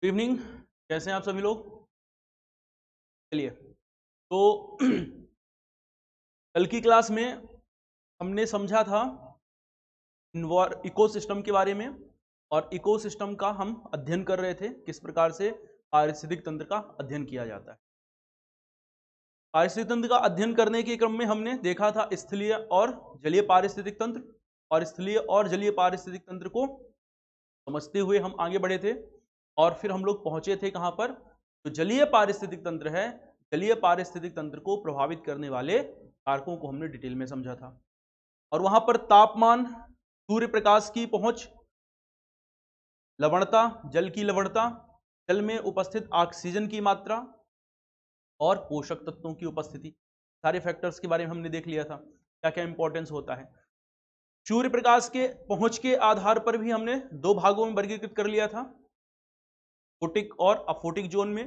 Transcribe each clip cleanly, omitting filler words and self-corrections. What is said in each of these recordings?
Good evening. कैसे हैं आप सभी लोग? चलिए, तो कल की क्लास में हमने समझा था इकोसिस्टम के बारे में, और इकोसिस्टम का हम अध्ययन कर रहे थे किस प्रकार से पारिस्थितिक तंत्र का अध्ययन किया जाता है। पारिस्थितिक तंत्र का अध्ययन करने के क्रम में हमने देखा था स्थलीय और जलीय पारिस्थितिक तंत्र, और स्थलीय और जलीय पारिस्थितिक तंत्र को समझते हुए हम आगे बढ़े थे, और फिर हम लोग पहुंचे थे कहां पर? जो जलीय पारिस्थितिक तंत्र है, जलीय पारिस्थितिक तंत्र को प्रभावित करने वाले कारकों को हमने डिटेल में समझा था। और वहां पर तापमान, सूर्य प्रकाश की पहुंच, लवणता, जल की लवणता, जल में उपस्थित ऑक्सीजन की मात्रा और पोषक तत्वों की उपस्थिति, सारे फैक्टर्स के बारे में हमने देख लिया था क्या क्या इंपॉर्टेंस होता है। सूर्य प्रकाश के पहुंच के आधार पर भी हमने दो भागों में वर्गीकृत कर लिया था, फोटिक और अफोटिक जोन में।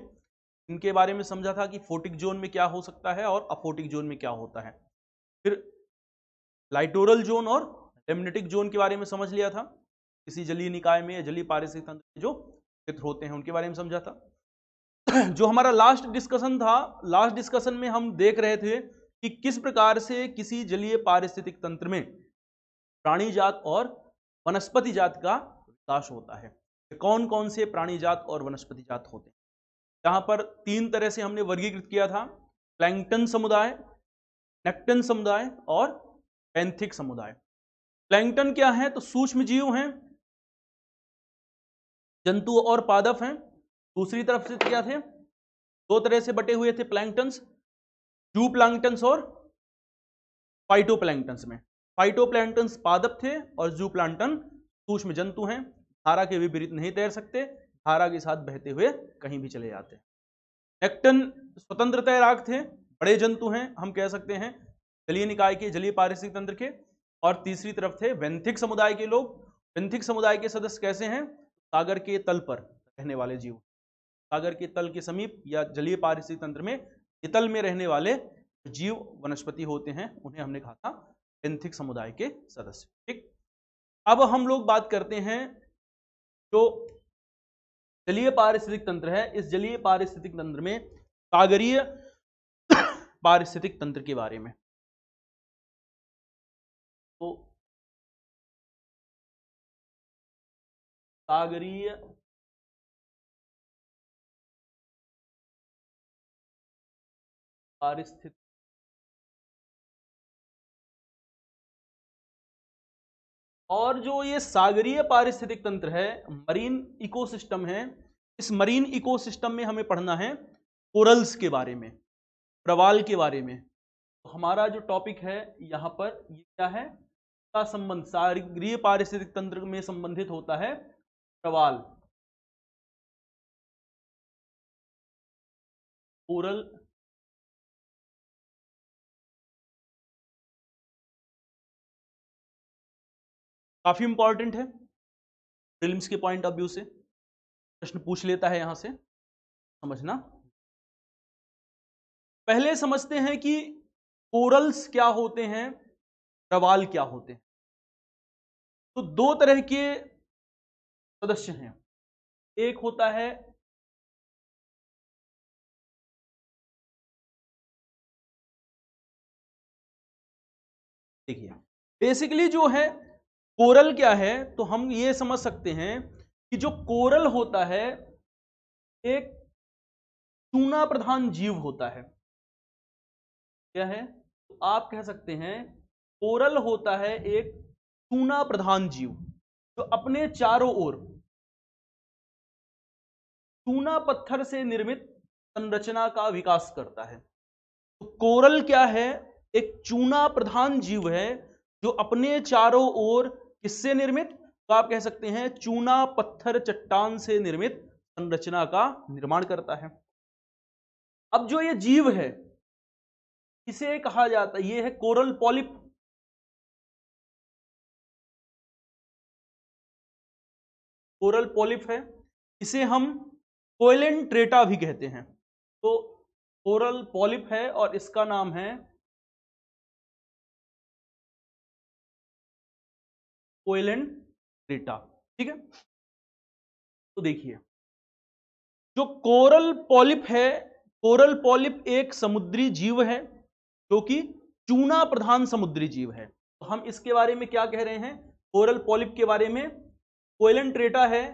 इनके बारे में समझा था कि फोटिक जोन में क्या हो सकता है और अफोटिक जोन में क्या होता है। फिर लाइटोरल जोन और लेमनेटिक जोन के बारे में समझ लिया था, किसी जलीय निकाय में या जलीय पारिस्थितिक तंत्र में जो क्षेत्र होते हैं उनके बारे में समझा था। जो हमारा लास्ट डिस्कशन था, लास्ट डिस्कशन में हम देख रहे थे कि किस प्रकार से किसी जलीय पारिस्थितिक तंत्र में प्राणी जात और वनस्पति जात का विकास होता है। कौन कौन से प्राणी जात और वनस्पति जात होते हैं। यहां पर तीन तरह से हमने वर्गीकृत किया था: प्लैंकटन समुदाय, नेक्टन समुदाय और पैंथिक समुदाय। प्लैंकटन क्या है? तो सूक्ष्म जीव हैं, जंतु और पादप हैं। दूसरी तरफ से क्या थे? दो तरह से बटे हुए थे प्लैंकटन्स, जू प्लैंकटन्स और फाइटोप्लैंकटन्स में। फाइटोप्लैंकटन्स पादप थे और जू प्लैंकटन सूक्ष्म जंतु हैं, धारा के विपरीत नहीं तैर सकते, धारा के साथ बहते हुए कहीं भी चले जाते हैं। नेक्टन स्वतंत्र तैराक थे, बड़े जंतु हैं, हम कह सकते हैं जलीय निकाय के, जलीय पारिस्थितिक तंत्र के। और तीसरी तरफ थे बेंथिक समुदाय के लोग। बेंथिक समुदाय के सदस्य कैसे हैं? सागर के तल पर रहने वाले जीव, सागर के तल के समीप या जलीय पारिस्थितिक तंत्र में तल में रहने वाले जीव वनस्पति होते हैं, उन्हें हमने कहा था बेंथिक समुदाय के सदस्य। ठीक, अब हम लोग बात करते हैं जो जलीय पारिस्थितिक तंत्र है, इस जलीय पारिस्थितिक तंत्र में सागरीय पारिस्थितिक तंत्र के बारे में। तो सागरीय पारिस्थितिक, और जो ये सागरीय पारिस्थितिक तंत्र है, मरीन इकोसिस्टम है, इस मरीन इकोसिस्टम में हमें पढ़ना है कोरल्स के बारे में, प्रवाल के बारे में। तो हमारा जो टॉपिक है यहां पर ये क्या है? का संबंध सागरीय पारिस्थितिक तंत्र में संबंधित होता है प्रवाल, कोरल। काफी इंपॉर्टेंट है, प्रीलिम्स के पॉइंट ऑफ व्यू से प्रश्न पूछ लेता है यहां से, समझना। पहले समझते हैं कि कोरल्स क्या होते हैं, प्रवाल क्या होते हैं। तो दो तरह के सदस्य हैं, एक होता है देखिए, बेसिकली जो है कोरल क्या है, तो हम ये समझ सकते हैं कि जो कोरल होता है एक चूना प्रधान जीव होता है। क्या है? तो आप कह सकते हैं कोरल होता है एक चूना प्रधान जीव जो अपने चारों ओर चूना पत्थर से निर्मित संरचना का विकास करता है। तो कोरल क्या है? एक चूना प्रधान जीव है जो अपने चारों ओर किससे निर्मित? तो आप कह सकते हैं चूना पत्थर चट्टान से निर्मित संरचना का निर्माण करता है। अब जो ये जीव है इसे कहा जाता है, ये है कोरल पॉलिप। कोरल पॉलिप है, इसे हम कोइलेंट्रेटा भी कहते हैं। तो कोरल पॉलिप है और इसका नाम है कोइलेंट्रेटा। ठीक है, तो देखिए जो कोरल पॉलिप है, कोरल पॉलिप एक समुद्री जीव है जो कि चूना प्रधान समुद्री जीव है। तो हम इसके बारे में क्या कह रहे हैं, कोरल पॉलिप के बारे में, कोइलेंट्रेटा है।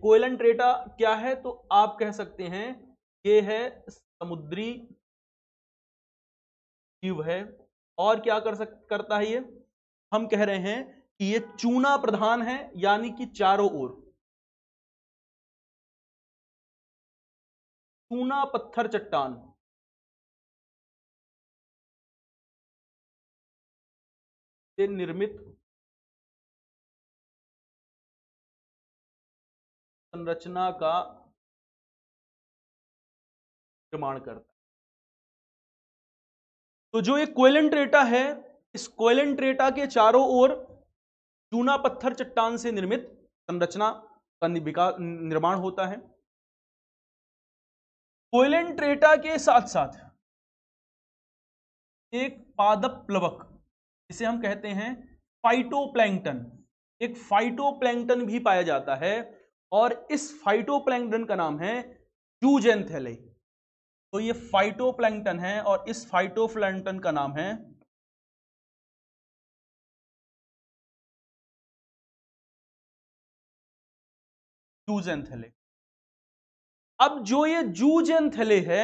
कोइलेंट्रेटा क्या है, तो आप कह सकते हैं ये है समुद्री जीव है। और क्या करता है ये, हम कह रहे हैं कि ये चूना प्रधान है, यानी कि चारों ओर चूना पत्थर चट्टान से निर्मित संरचना का निर्माण करता है। तो जो ये कोइलेंट्रेटा है, इस कोइलेंट्रेटा के चारों ओर चूना पत्थर चट्टान से निर्मित संरचना का निर्माण होता है। कोइलेंट्रेटा के साथ साथ एक पादप प्लवक, जिसे हम कहते हैं फाइटोप्लैंक्टन, एक फाइटोप्लैंक्टन भी पाया जाता है, और इस फाइटोप्लैंक्टन का नाम है ज़ूज़ैंथेले। तो ये फाइटोप्लैंक्टन है और इस फाइटोप्लैंक्टन का नाम है ज़ूज़ैंथेले। अब जो ये ज़ूज़ैंथेले है,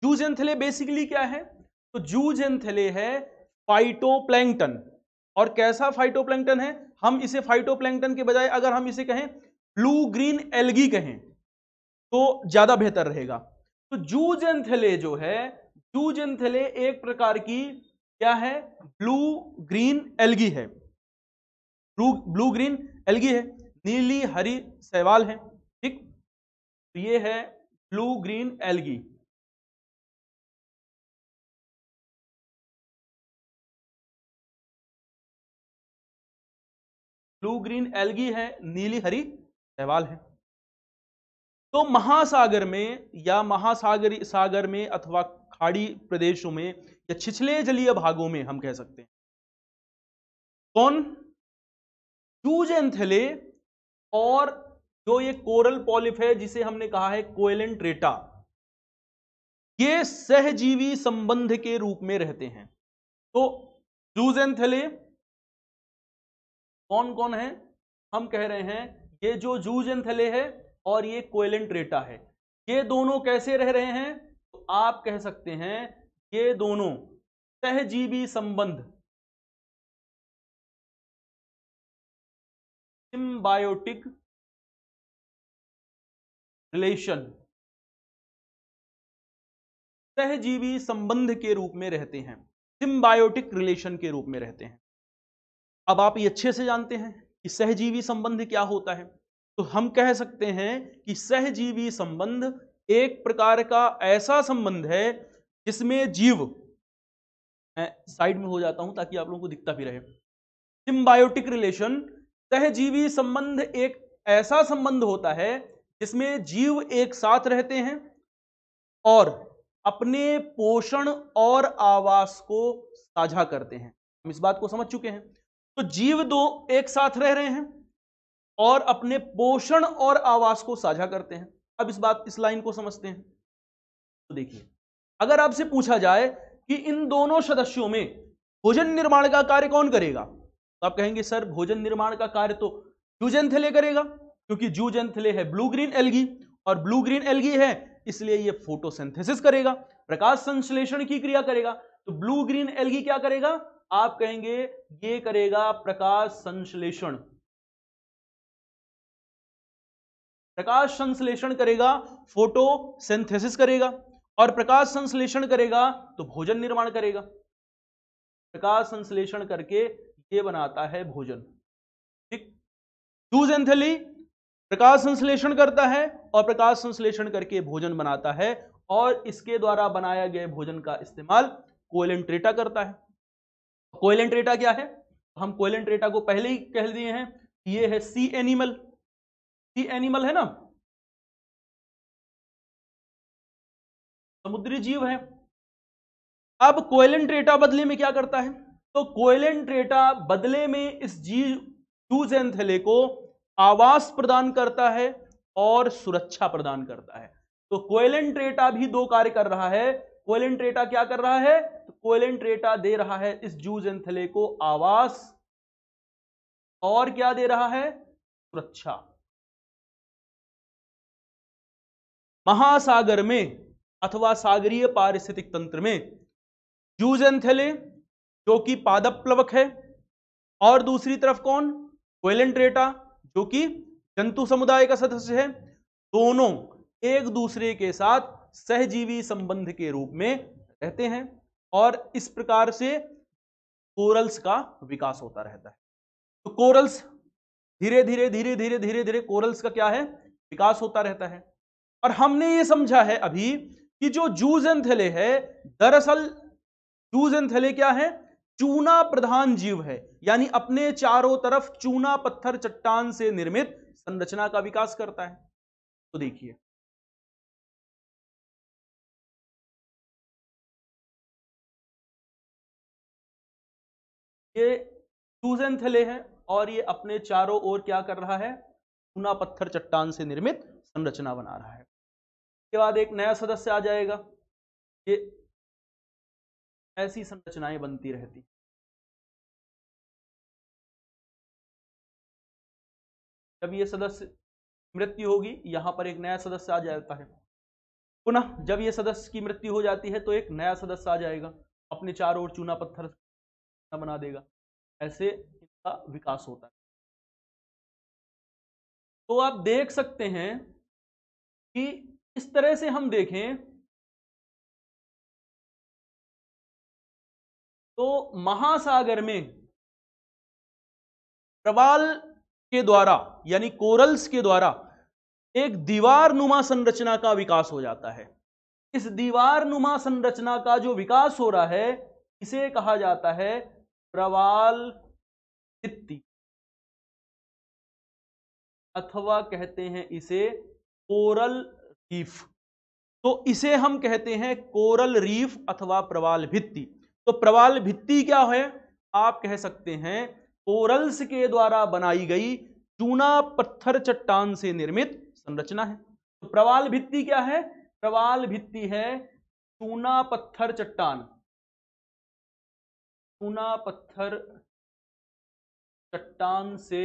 ज़ूज़ैंथेले बेसिकली क्या है, तो ज़ूज़ैंथेले है फाइटोप्लैंक्टन। और कैसा फाइटोप्लैंक्टन है, हम इसे फाइटोप्लैंक्टन के बजाय अगर हम इसे कहें ब्लू ग्रीन एल्गी कहें तो ज्यादा बेहतर रहेगा। तो ज़ूज़ैंथेले जो है, ज़ूज़ैंथेले एक प्रकार की क्या है, ब्लू ग्रीन एल्गी है, ब्लू ग्रीन एल्गी है, नीली हरी शैवाल है, ठीक। तो ये है blue green algae. Blue green algae है, नीली हरी शैवाल है। तो महासागर में या महासागरी सागर में अथवा खाड़ी प्रदेशों में या छिछले जलीय भागों में हम कह सकते हैं कौन, ज़ूज़ैंथेले। और जो ये कोरल पॉलिप है जिसे हमने कहा है कोइलेंट्रेटा, ये सहजीवी संबंध के रूप में रहते हैं। तो ज़ूज़ैंथेले कौन कौन है, हम कह रहे हैं ये जो ज़ूज़ैंथेले है और ये कोइलेंट्रेटा है, ये दोनों कैसे रह रहे हैं, तो आप कह सकते हैं ये दोनों सहजीवी संबंध, सिम्बायोटिक रिलेशन, सहजीवी संबंध के रूप में रहते हैं, सिम्बायोटिक रिलेशन के रूप में रहते हैं। अब आप ये अच्छे से जानते हैं कि सहजीवी संबंध क्या होता है। तो हम कह सकते हैं कि सहजीवी संबंध एक प्रकार का ऐसा संबंध है जिसमें जीव, मैं साइड में हो जाता हूं ताकि आप लोगों को दिखता भी रहे। सिम्बायोटिक रिलेशन, सहजीवी संबंध एक ऐसा संबंध होता है जिसमें जीव एक साथ रहते हैं और अपने पोषण और आवास को साझा करते हैं। हम इस बात को समझ चुके हैं। तो जीव दो एक साथ रह रहे हैं और अपने पोषण और आवास को साझा करते हैं। अब इस लाइन को समझते हैं। तो देखिए, अगर आपसे पूछा जाए कि इन दोनों सदस्यों में भोजन निर्माण का कार्य कौन करेगा, तो आप कहेंगे सर भोजन निर्माण का कार्य तो ज़ूज़ैंथेले करेगा, क्योंकि ज़ूज़ैंथेले है ब्लू ग्रीन एल्गी और ब्लू ग्रीन एल्गी है इसलिए ये फोटोसिंथेसिस करेगा, प्रकाश संश्लेषण की क्रिया करेगा। तो ब्लू ग्रीन एल्गी क्या करेगा, आप कहेंगे ये करेगा प्रकाश संश्लेषण, प्रकाश संश्लेषण करेगा, फोटोसिंथेसिस करेगा, और प्रकाश संश्लेषण करेगा तो भोजन निर्माण करेगा। प्रकाश संश्लेषण करके ये बनाता है भोजन, ठीक। ज़ूज़ैंथेले प्रकाश संश्लेषण करता है और प्रकाश संश्लेषण करके भोजन बनाता है, और इसके द्वारा बनाया गए भोजन का इस्तेमाल कोइलेंट्रेटा करता है। कोइलेंट्रेटा क्या है, हम कोइलेंट्रेटा को पहले ही कह दिए हैं, ये है सी एनिमल, सी एनिमल है ना, समुद्री जीव है। अब कोइलेंट्रेटा बदले में क्या करता है, तो कोइलेंट्रेटा बदले में इस जीव ज़ूज़ैंथेले को आवास प्रदान करता है और सुरक्षा प्रदान करता है। तो कोएलेंट्रेटा भी दो कार्य कर रहा है। कोएलेंट्रेटा क्या कर रहा है? तो कोएलेंट्रेटा दे रहा है इस जूजेंथेले को आवास और क्या दे रहा है? सुरक्षा। महासागर में अथवा सागरीय पारिस्थितिक तंत्र में जूजेंथेले जो कि पादप प्लवक है, और दूसरी तरफ कौन? कोएलेंट्रेटा जो कि जंतु समुदाय का सदस्य है। दोनों एक दूसरे के साथ सहजीवी संबंध के रूप में रहते हैं और इस प्रकार से कोरल्स का विकास होता रहता है। तो कोरल्स धीरे धीरे धीरे धीरे धीरे धीरे कोरल्स का क्या है? विकास होता रहता है। और हमने ये समझा है अभी कि जो जूजेंथेले है, दरअसल जूजेंथेले क्या है? चूना प्रधान जीव है, यानी अपने चारों तरफ चूना पत्थर चट्टान से निर्मित संरचना का विकास करता है। तो देखिए ये जूजेंथेले है और ये अपने चारों ओर क्या कर रहा है? चूना पत्थर चट्टान से निर्मित संरचना बना रहा है। उसके बाद एक नया सदस्य आ जाएगा। ये ऐसी संरचनाएं बनती रहती। जब ये सदस्य मृत्यु होगी, यहां पर एक नया सदस्य आ जाता है। पुनः जब ये सदस्य की मृत्यु हो जाती है तो एक नया सदस्य आ जाएगा, अपने चारों ओर चूना पत्थर बना देगा। ऐसे इनका विकास होता है। तो आप देख सकते हैं कि इस तरह से हम देखें तो महासागर में प्रवाल के द्वारा यानी कोरल्स के द्वारा एक दीवार नुमा संरचना का विकास हो जाता है। इस दीवार नुमा संरचना का जो विकास हो रहा है इसे कहा जाता है प्रवाल भित्ति, अथवा कहते हैं इसे कोरल रीफ। तो इसे हम कहते हैं कोरल रीफ अथवा प्रवाल भित्ति। तो प्रवाल भित्ति क्या है? आप कह सकते हैं कोरल्स के द्वारा बनाई गई चूना पत्थर चट्टान से निर्मित संरचना है। तो प्रवाल भित्ति क्या है? प्रवाल भित्ति है चूना पत्थर चट्टान, चूना पत्थर चट्टान से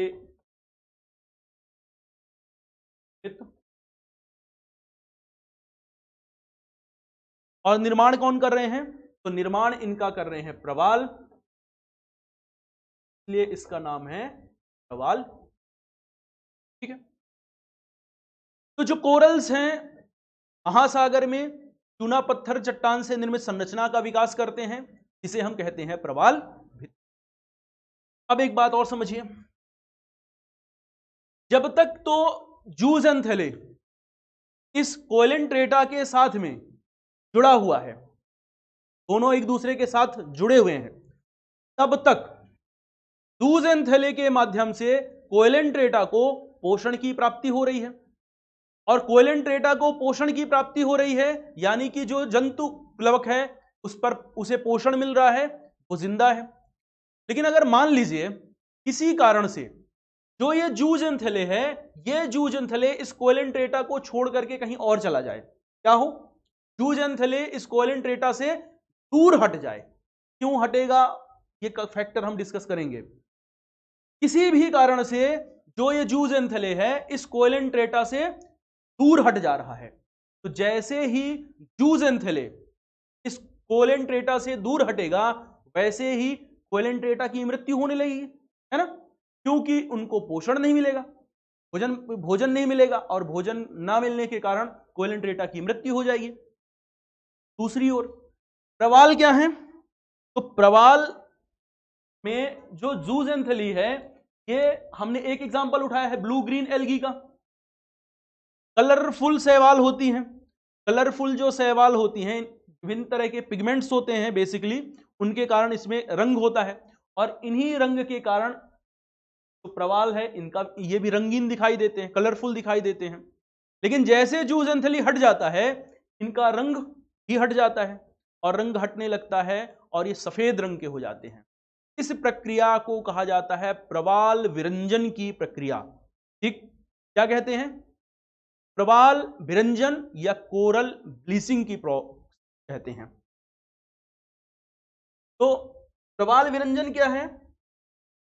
और निर्माण कौन कर रहे हैं? तो निर्माण इनका कर रहे हैं प्रवाल, इसलिए इसका नाम है प्रवाल। ठीक है। तो जो कोरल्स हैं महासागर में चूना पत्थर चट्टान से निर्मित संरचना का विकास करते हैं, इसे हम कहते हैं प्रवाल भित्ति। अब एक बात और समझिए, जब तक तो जूजेंथेले इस कोएलेंट्रेटा के साथ में जुड़ा हुआ है, दोनों एक दूसरे के साथ जुड़े हुए हैं, तब तक जूजेंथेले के माध्यम से कोएलेंट्रेटा को पोषण की प्राप्ति हो रही है। और कोएलेंट्रेटा को पोषण की प्राप्ति हो रही है यानी कि जो जंतु प्लवक है उस पर उसे पोषण मिल रहा है, वो जिंदा है। लेकिन अगर मान लीजिए किसी कारण से जो ये जूजेंथेले है, ये जूजेंथेले इस कोएलेंट्रेटा को छोड़ करके कहीं और चला जाए, क्या हो? जूजेंथेले इस कोएलेंट्रेटा से दूर हट जाए। क्यों हटेगा ये फैक्टर हम डिस्कस करेंगे। किसी भी कारण से जो ये जूजेंथेले है इस कोएलेंट्रेटा से दूर हट जा रहा है, तो जैसे ही जूजेंथेले इस कोएलेंट्रेटा से दूर हटेगा वैसे ही कोएलेंट्रेटा की मृत्यु होने लगेगी, है ना? क्योंकि उनको पोषण नहीं मिलेगा, भोजन नहीं मिलेगा, और भोजन ना मिलने के कारण कोएलेंट्रेटा की मृत्यु हो जाएगी। दूसरी ओर प्रवाल क्या है? तो प्रवाल में जो जूजेंथेली है, ये हमने एक एग्जांपल उठाया है ब्लू ग्रीन एल्गी का। कलरफुल शैवाल होती हैं, कलरफुल जो शैवाल होती हैं विभिन्न तरह के पिगमेंट्स होते हैं बेसिकली, उनके कारण इसमें रंग होता है, और इन्हीं रंग के कारण जो प्रवाल है इनका ये भी रंगीन दिखाई देते हैं, कलरफुल दिखाई देते हैं। लेकिन जैसे जूजेंथेली हट जाता है इनका रंग भी हट जाता है, और रंग हटने लगता है और ये सफेद रंग के हो जाते हैं। इस प्रक्रिया को कहा जाता है प्रवाल विरंजन की प्रक्रिया। ठीक, क्या कहते हैं? प्रवाल विरंजन या कोरल ब्लीचिंग की कहते हैं। तो प्रवाल विरंजन क्या है?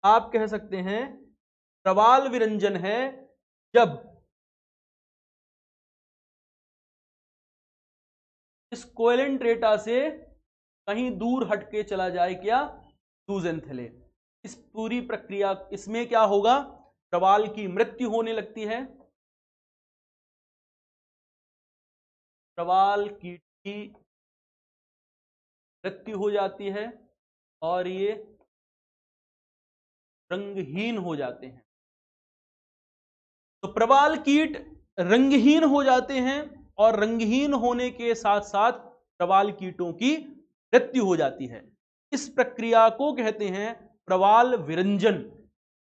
आप कह सकते हैं प्रवाल विरंजन है जब इस कोएलेंट्रेटा से कहीं दूर हटके चला जाए क्या? जूजेंथेले। इस पूरी प्रक्रिया, इसमें क्या होगा? प्रवाल की मृत्यु होने लगती है, प्रवाल कीट की मृत्यु हो जाती है और ये रंगहीन हो जाते हैं। तो प्रवाल कीट रंगहीन हो जाते हैं और रंगहीन होने के साथ साथ प्रवाल कीटों की मृत्यु हो जाती है। इस प्रक्रिया को कहते हैं प्रवाल विरंजन।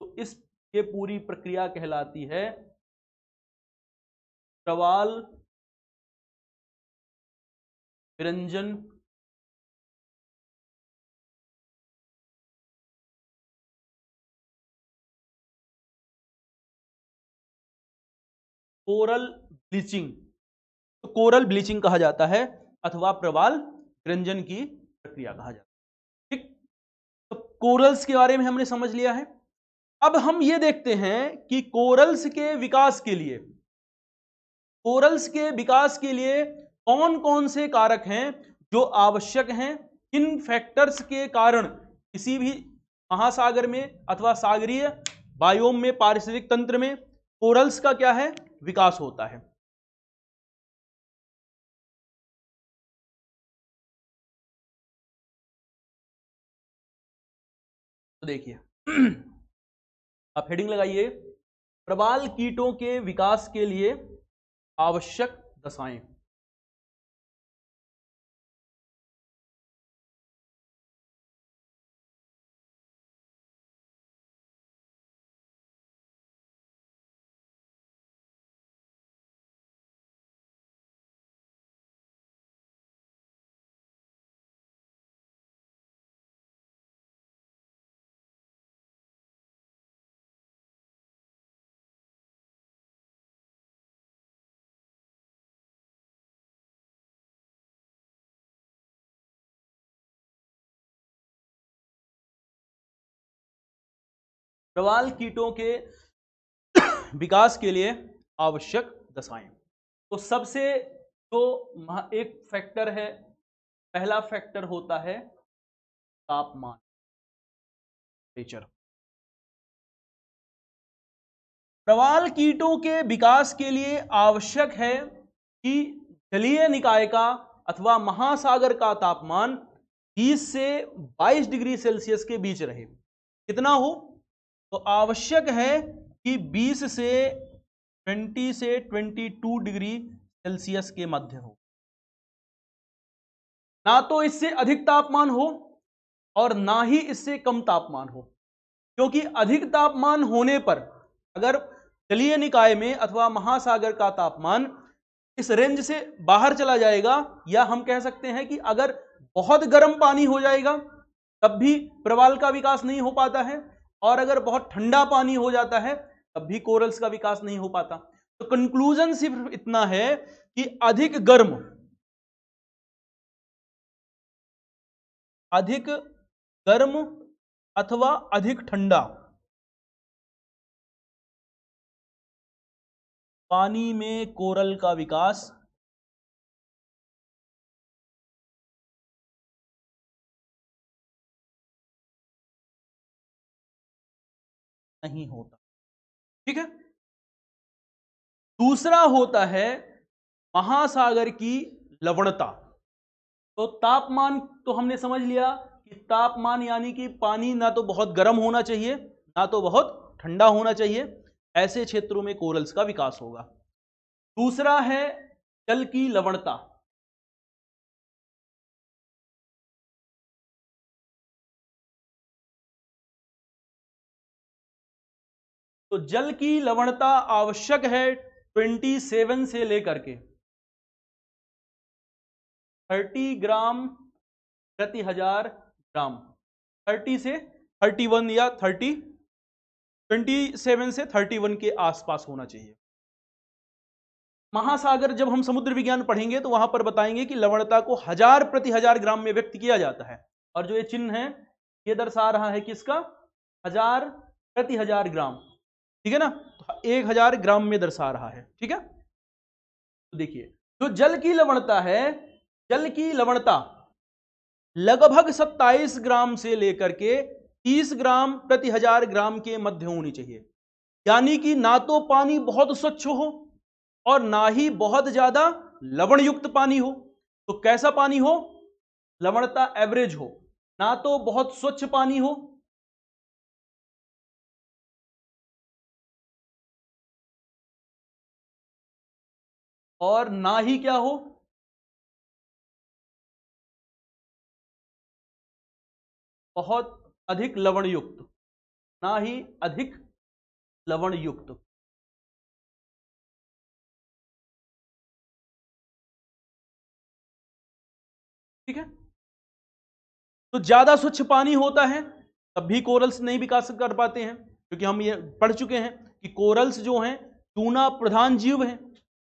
तो इस ये पूरी प्रक्रिया कहलाती है प्रवाल विरंजन कोरल ब्लीचिंग। तो कोरल ब्लीचिंग कहा जाता है अथवा प्रवाल विरंजन की प्रक्रिया कहा जाता है। ठीक, तो कोरल्स के बारे में हमने समझ लिया है। अब हम ये देखते हैं कि कोरल्स के विकास के लिए, कोरल्स के विकास के लिए कौन कौन से कारक हैं जो आवश्यक हैं। किन फैक्टर्स के कारण किसी भी महासागर में अथवा सागरीय बायोम में, पारिस्थितिक तंत्र में कोरल्स का क्या है? विकास होता है। तो देखिए आप हेडिंग लगाइए, प्रवाल कीटों के विकास के लिए आवश्यक दशाएं। प्रवाल कीटों के विकास के लिए आवश्यक दशाएं। तो सबसे जो एक फैक्टर है, पहला फैक्टर होता है तापमान, टेम्परेचर। प्रवाल कीटों के विकास के लिए आवश्यक है कि जलीय निकाय का अथवा महासागर का तापमान 20 से 22 डिग्री सेल्सियस के बीच रहे। कितना हो? तो आवश्यक है कि 20 से 22 डिग्री सेल्सियस के मध्य हो। ना तो इससे अधिक तापमान हो और ना ही इससे कम तापमान हो, क्योंकि अधिक तापमान होने पर अगर जलीय निकाय में अथवा महासागर का तापमान इस रेंज से बाहर चला जाएगा, या हम कह सकते हैं कि अगर बहुत गर्म पानी हो जाएगा तब भी प्रवाल का विकास नहीं हो पाता है, और अगर बहुत ठंडा पानी हो जाता है तब भी कोरल्स का विकास नहीं हो पाता। तो कंक्लूजन सिर्फ इतना है कि अधिक गर्म अथवा अधिक ठंडा पानी में कोरल का विकास नहीं होता। ठीक है। दूसरा होता है महासागर की लवणता। तो तापमान तो हमने समझ लिया कि तापमान यानी कि पानी ना तो बहुत गर्म होना चाहिए ना तो बहुत ठंडा होना चाहिए, ऐसे क्षेत्रों में कोरल्स का विकास होगा। दूसरा है जल की लवणता। तो जल की लवणता आवश्यक है 27 से लेकर के 30 ग्राम प्रति 1000 ग्राम। 30 से 31 या 27 से 31 के आसपास होना चाहिए। महासागर जब हम समुद्र विज्ञान पढ़ेंगे तो वहां पर बताएंगे कि लवणता को 1000/1000 ग्राम में व्यक्त किया जाता है, और जो ये चिन्ह है ये दर्शा रहा है किसका, 1000/1000 ग्राम, ठीक है ना, तो 1000 ग्राम में दर्शा रहा है, ठीक है। तो देखिए जो जल की लवणता है, जल की लवणता लगभग 27 ग्राम से लेकर के 30 ग्राम/1000 ग्राम के मध्य होनी चाहिए, यानी कि ना तो पानी बहुत स्वच्छ हो और ना ही बहुत ज्यादा लवण युक्त पानी हो। तो कैसा पानी हो, लवणता एवरेज हो, ना तो बहुत स्वच्छ पानी हो और ना ही क्या हो, बहुत अधिक लवण युक्त, ना ही अधिक लवण युक्त। ठीक है, तो ज्यादा स्वच्छ पानी होता है तब भी कोरल्स नहीं विकास कर पाते हैं, क्योंकि हम ये पढ़ चुके हैं कि कोरल्स जो हैं टूना प्रधान जीव हैं,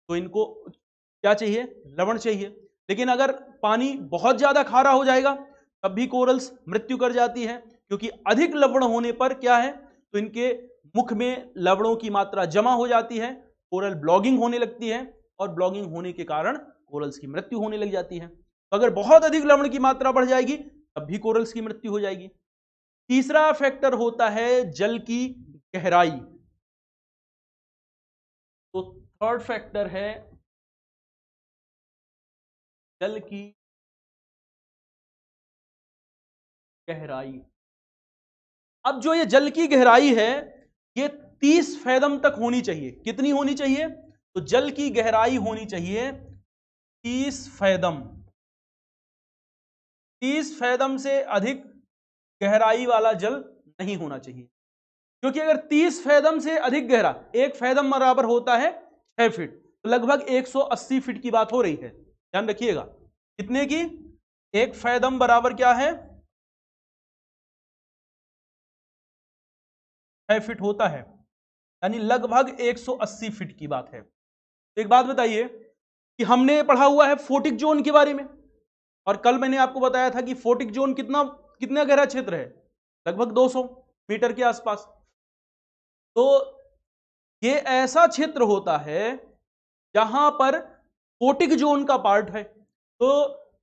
तो इनको क्या चाहिए, लवण चाहिए। लेकिन अगर पानी बहुत ज्यादा खारा हो जाएगा तब भी कोरल्स मृत्यु कर जाती है, क्योंकि अधिक लवण होने पर क्या है, तो इनके मुख में लवणों की मात्रा जमा हो जाती है, कोरल ब्लॉगिंग होने लगती है, और ब्लॉगिंग होने के कारण कोरल्स की मृत्यु होने लग जाती है। तो अगर बहुत अधिक लवण की मात्रा बढ़ जाएगी तब भी कोरल्स की मृत्यु हो जाएगी। तीसरा फैक्टर होता है जल की गहराई। तो थर्ड फैक्टर है जल की गहराई। अब जो ये जल की गहराई है ये 30 फैदम तक होनी चाहिए। कितनी होनी चाहिए, तो जल की गहराई होनी चाहिए 30 फैदम। 30 फैदम से अधिक गहराई वाला जल नहीं होना चाहिए, क्योंकि अगर 30 फैदम से अधिक गहरा, एक फैदम बराबर होता है 6 फीट, तो लगभग 180 फीट की बात हो रही है, ध्यान रखिएगा। कितने की, एक फैदम बराबर क्या है, 6 फीट होता है, यानी लगभग 180 फीट की बात है। तो एक बात बताइए कि हमने पढ़ा हुआ है फोटिक जोन के बारे में, और कल मैंने आपको बताया था कि फोटिक जोन कितना गहरा क्षेत्र है, लगभग 200 मीटर के आसपास। तो ये ऐसा क्षेत्र होता है जहां पर फोटिक जोन का पार्ट है। तो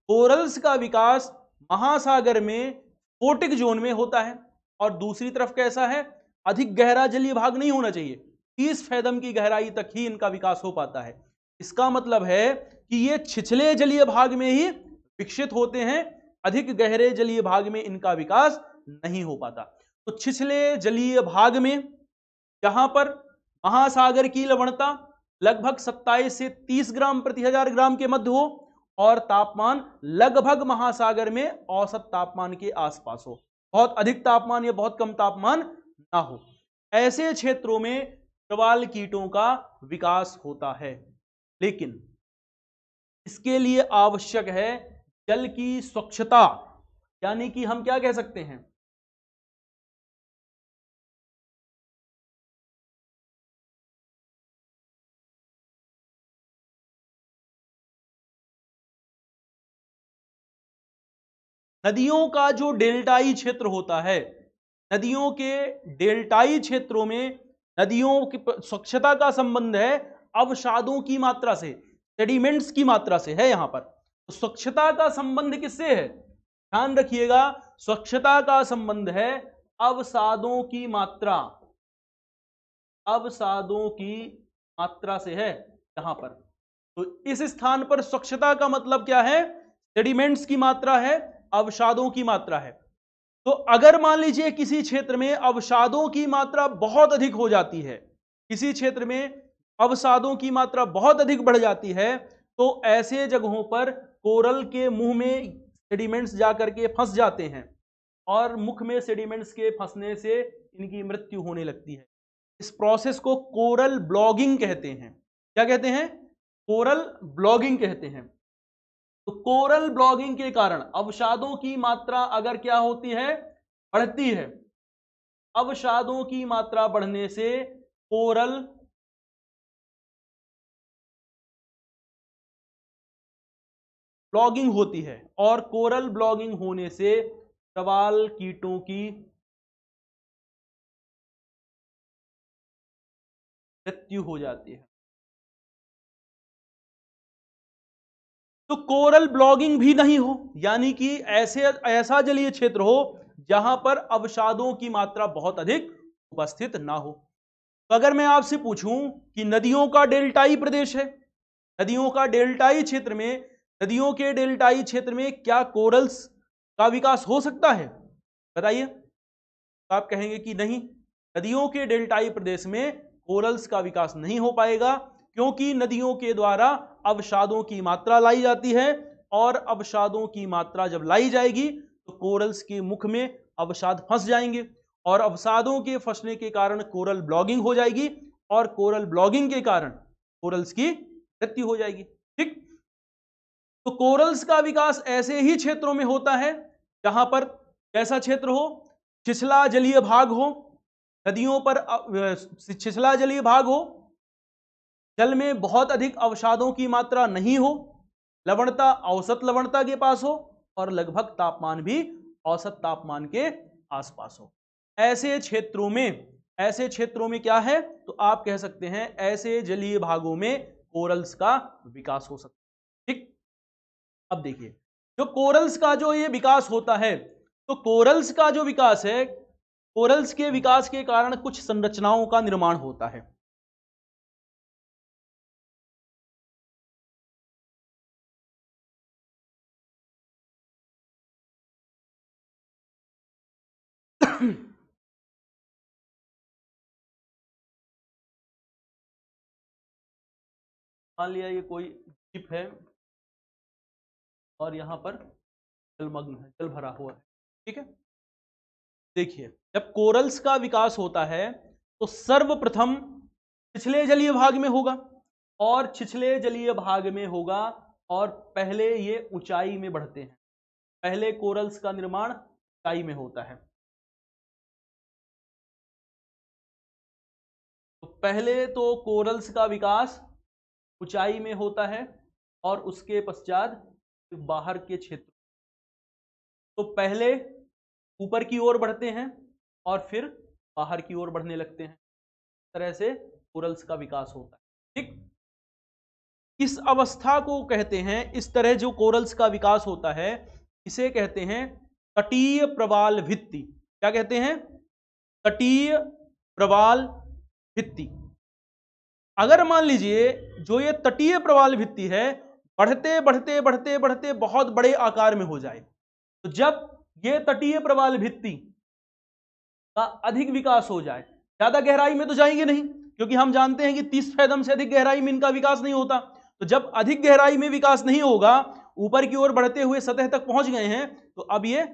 कोरल्स का विकास महासागर में फोटिक जोन में होता है, और दूसरी तरफ कैसा है, अधिक गहरा जलीय भाग नहीं होना चाहिए, 30 फैदम की गहराई तक ही इनका विकास हो पाता है। इसका मतलब है कि ये छिछले जलीय भाग में ही विकसित होते हैं, अधिक गहरे जलीय भाग में इनका विकास नहीं हो पाता। तो छिछले जलीय भाग में जहां पर महासागर की लवणता लगभग 27 से 30 ग्राम/1000 ग्राम के मध्य हो, और तापमान लगभग महासागर में औसत तापमान के आसपास हो, बहुत अधिक तापमान या बहुत कम तापमान ना हो, ऐसे क्षेत्रों में शैवाल कीटों का विकास होता है। लेकिन इसके लिए आवश्यक है जल की स्वच्छता, यानी कि हम क्या कह सकते हैं, नदियों का जो डेल्टाई क्षेत्र होता है, नदियों के डेल्टाई क्षेत्रों में नदियों की स्वच्छता का संबंध है अवसादों की मात्रा से, सेडिमेंट्स की मात्रा से है। यहां पर तो स्वच्छता का संबंध किससे है, ध्यान रखिएगा, स्वच्छता का संबंध है अवसादों की मात्रा, अवसादों की मात्रा से है यहां पर। तो इस स्थान पर स्वच्छता का मतलब क्या है, सेडिमेंट्स की मात्रा है, अवसादों की मात्रा है। तो अगर मान लीजिए किसी क्षेत्र में अवसादों की मात्रा बहुत अधिक हो जाती है, किसी क्षेत्र में अवसादों की मात्रा बहुत अधिक बढ़ जाती है, तो ऐसे जगहों पर कोरल के मुंह में सेडिमेंट्स जाकर के फंस जाते हैं, और मुख में सेडिमेंट्स के फंसने से इनकी मृत्यु होने लगती है। इस प्रोसेस को कोरल ब्लॉगिंग कहते हैं। क्या कहते हैं, कोरल ब्लॉगिंग कहते हैं। तो कोरल ब्लॉगिंग के कारण अवसादों की मात्रा अगर क्या होती है, बढ़ती है, अवसादों की मात्रा बढ़ने से कोरल ब्लॉगिंग होती है और कोरल ब्लॉगिंग होने से शैवाल कीटों की मृत्यु हो जाती है। तो कोरल ब्लॉगिंग भी नहीं हो, यानी कि ऐसा जलीय क्षेत्र हो जहां पर अवसादों की मात्रा बहुत अधिक उपस्थित ना हो। तो अगर मैं आपसे पूछूं कि नदियों का डेल्टाई प्रदेश है, नदियों का डेल्टाई क्षेत्र में, नदियों के डेल्टाई क्षेत्र में क्या कोरल्स का विकास हो सकता है? बताइए। तो आप कहेंगे कि नहीं, नदियों के डेल्टाई प्रदेश में कोरल्स का विकास नहीं हो पाएगा, क्योंकि नदियों के द्वारा अवसादों की मात्रा लाई जाती है, और अवसादों की मात्रा जब लाई जाएगी तो कोरल्स के मुख में अवसाद फंस जाएंगे, और अवसादों के फंसने के कारण कोरल ब्लॉगिंग हो जाएगी, और कोरल ब्लॉगिंग के कारण कोरल्स की मृत्यु हो जाएगी। ठीक। तो कोरल्स का विकास ऐसे ही क्षेत्रों में होता है जहां पर कैसा क्षेत्र हो, छिछला जलीय भाग हो, नदियों पर छिछला जलीय भाग हो, जल में बहुत अधिक अवसादों की मात्रा नहीं हो, लवणता औसत लवणता के पास हो, और लगभग तापमान भी औसत तापमान के आसपास हो। ऐसे क्षेत्रों में क्या है, तो आप कह सकते हैं ऐसे जलीय भागों में कोरल्स का विकास हो सकता है। ठीक। अब देखिए, जो कोरल्स का जो ये विकास होता है, तो कोरल्स का जो विकास है, कोरल्स के विकास के कारण कुछ संरचनाओं का निर्माण होता है। मान लिया ये कोई द्वीप है और यहां पर जलमग्न है, जल भरा हुआ है। ठीक है। देखिए, जब कोरल्स का विकास होता है तो सर्वप्रथम छिछले जलीय भाग में होगा, और छिछले जलीय भाग में होगा, और पहले ये ऊंचाई में बढ़ते हैं। पहले कोरल्स का निर्माण ऊंचाई में होता है। तो पहले तो कोरल्स का विकास ऊंचाई में होता है, और उसके पश्चात बाहर के क्षेत्र, तो पहले ऊपर की ओर बढ़ते हैं और फिर बाहर की ओर बढ़ने लगते हैं। इस तरह से कोरल्स का विकास होता है। ठीक। इस अवस्था को कहते हैं, इस तरह जो कोरल्स का विकास होता है इसे कहते हैं तटीय प्रवाल भित्ति। क्या कहते हैं? तटीय प्रवाल भित्ति। अगर मान लीजिए जो ये तटीय प्रवाल भित्ति है बढ़ते बढ़ते बढ़ते बढ़ते बहुत बड़े आकार में हो जाए, तो जब ये तटीय प्रवाल भित्ति का अधिक विकास हो जाए, ज्यादा गहराई में तो जाएंगे नहीं, क्योंकि हम जानते हैं कि 30 फैदम से अधिक गहराई में इनका विकास नहीं होता। तो जब अधिक गहराई में विकास नहीं होगा, ऊपर की ओर बढ़ते हुए सतह तक पहुंच गए हैं, तो अब ये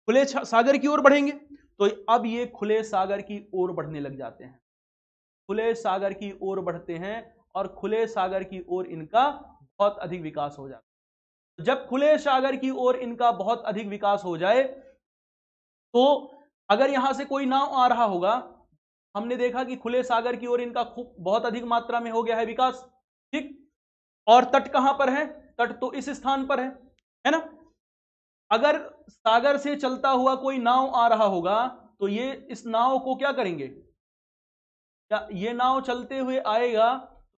खुले सागर की ओर बढ़ेंगे। तो अब ये खुले सागर की ओर बढ़ने लग जाते हैं, खुले सागर की ओर बढ़ते हैं, और खुले सागर की ओर इनका बहुत अधिक विकास हो जाता है। जब खुले सागर की ओर इनका बहुत अधिक विकास हो जाए, तो अगर यहां से कोई नाव आ रहा होगा, हमने देखा कि खुले सागर की ओर इनका खूब बहुत अधिक मात्रा में हो गया है विकास। ठीक। और तट कहां पर है? तट तो इस स्थान पर है ना। अगर सागर से चलता हुआ कोई नाव आ रहा होगा, तो ये इस नाव को क्या करेंगे? क्या ये नाव चलते हुए आएगा,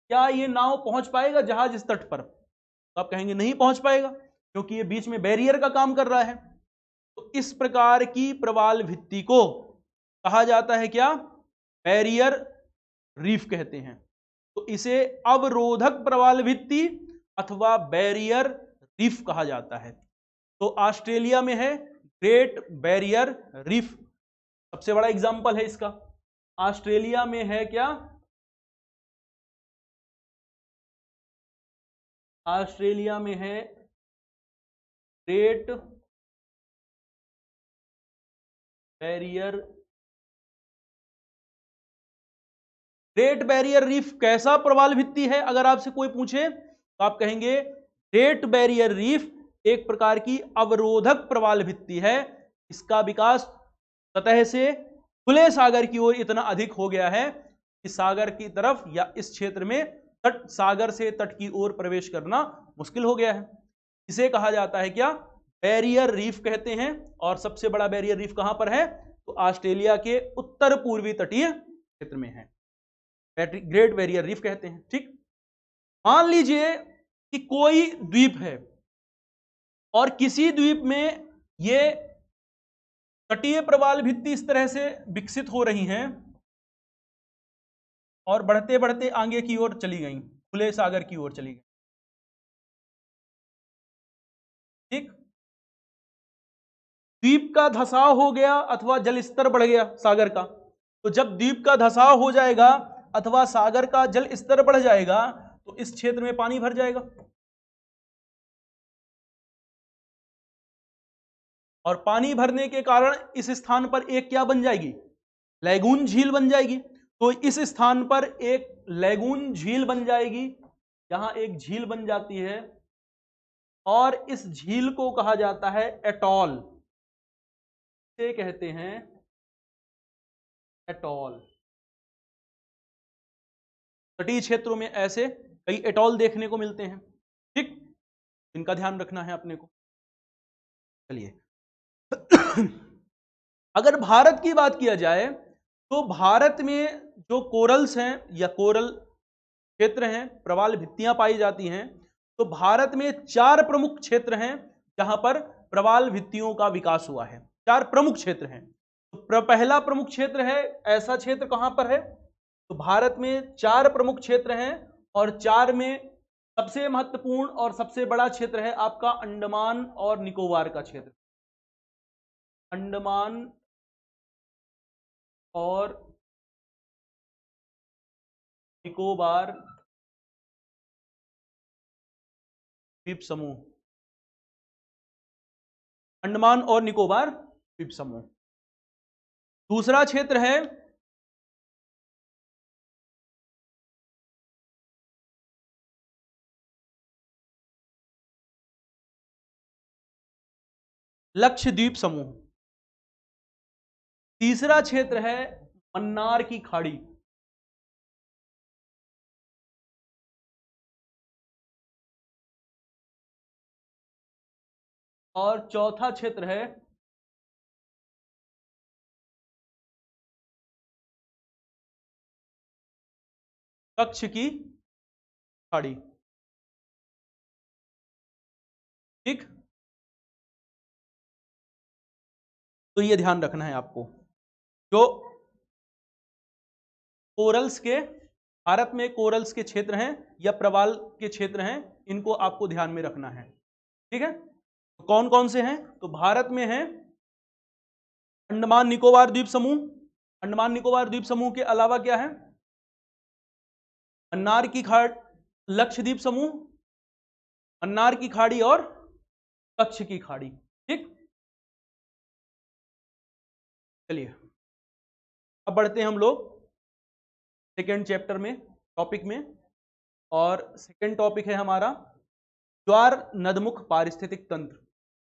क्या ये नाव पहुंच पाएगा जहाज इस तट पर? तो आप कहेंगे नहीं पहुंच पाएगा, क्योंकि ये बीच में बैरियर का काम कर रहा है। तो इस प्रकार की प्रवाल भित्ति को कहा जाता है क्या? बैरियर रीफ कहते हैं। तो इसे अवरोधक प्रवाल भित्ति अथवा बैरियर रीफ कहा जाता है। तो ऑस्ट्रेलिया में है ग्रेट बैरियर रीफ, सबसे बड़ा एग्जाम्पल है इसका। ऑस्ट्रेलिया में है क्या? ऑस्ट्रेलिया में है great barrier. Great barrier reef कैसा प्रवाल भित्ति है? अगर आपसे कोई पूछे तो आप कहेंगे ग्रेट बैरियर रीफ एक प्रकार की अवरोधक प्रवाल भित्ति है। इसका विकास सतह से खुले सागर की ओर इतना अधिक हो गया है कि सागर की तरफ या इस क्षेत्र में तट, सागर से तट की ओर प्रवेश करना मुश्किल हो गया है। इसे कहा जाता है क्या, बैरियर रीफ कहते हैं। और सबसे बड़ा बैरियर रीफ कहां पर है, तो ऑस्ट्रेलिया के उत्तर पूर्वी तटीय क्षेत्र में है, ग्रेट बैरियर रीफ कहते हैं। ठीक, मान लीजिए कि कोई द्वीप है और किसी द्वीप में ये तटीय प्रवाल भित्ति इस तरह से विकसित हो रही हैं और बढ़ते बढ़ते आगे की ओर चली गई, खुले सागर की ओर चली गई। ठीक, द्वीप का धसाव हो गया अथवा जल स्तर बढ़ गया सागर का, तो जब द्वीप का धसाव हो जाएगा अथवा सागर का जल स्तर बढ़ जाएगा तो इस क्षेत्र में पानी भर जाएगा और पानी भरने के कारण इस स्थान पर एक क्या बन जाएगी, लैगून झील बन जाएगी। तो इस स्थान पर एक लैगून झील बन जाएगी, यहां एक झील बन जाती है और इस झील को कहा जाता है एटॉल, इसे कहते हैं एटॉल। तटीय क्षेत्रों में ऐसे कई एटॉल देखने को मिलते हैं। ठीक, इनका ध्यान रखना है अपने को। चलिए अगर भारत की बात किया जाए तो भारत में जो कोरल्स हैं या कोरल क्षेत्र हैं, प्रवाल भित्तियां पाई जाती हैं, तो भारत में 4 प्रमुख क्षेत्र हैं जहां पर प्रवाल भित्तियों का विकास हुआ है। 4 प्रमुख क्षेत्र हैं। तो पहला प्रमुख क्षेत्र है, ऐसा क्षेत्र कहां पर है, तो भारत में 4 प्रमुख क्षेत्र हैं और 4 में सबसे महत्वपूर्ण और सबसे बड़ा क्षेत्र है आपका अंडमान और निकोबार का क्षेत्र। अंडमान और निकोबार द्वीप समूह, अंडमान और निकोबार द्वीप समूह। दूसरा क्षेत्र है लक्षद्वीप समूह। तीसरा क्षेत्र है मन्नार की खाड़ी। और चौथा क्षेत्र है कच्छ की खाड़ी। ठीक, तो ये ध्यान रखना है आपको, जो कोरल्स के, भारत में कोरल्स के क्षेत्र हैं या प्रवाल के क्षेत्र हैं, इनको आपको ध्यान में रखना है। ठीक है, तो कौन कौन से हैं, तो भारत में है अंडमान निकोबार द्वीप समूह। अंडमान निकोबार द्वीप समूह के अलावा क्या है, मन्नार की खाड़ी, लक्षद्वीप समूह, मन्नार की खाड़ी और कच्छ की खाड़ी। ठीक, चलिए अब बढ़ते हैं हम लोग सेकेंड चैप्टर में, टॉपिक में। और सेकेंड टॉपिक है हमारा ज्वार नदमुख पारिस्थितिक तंत्र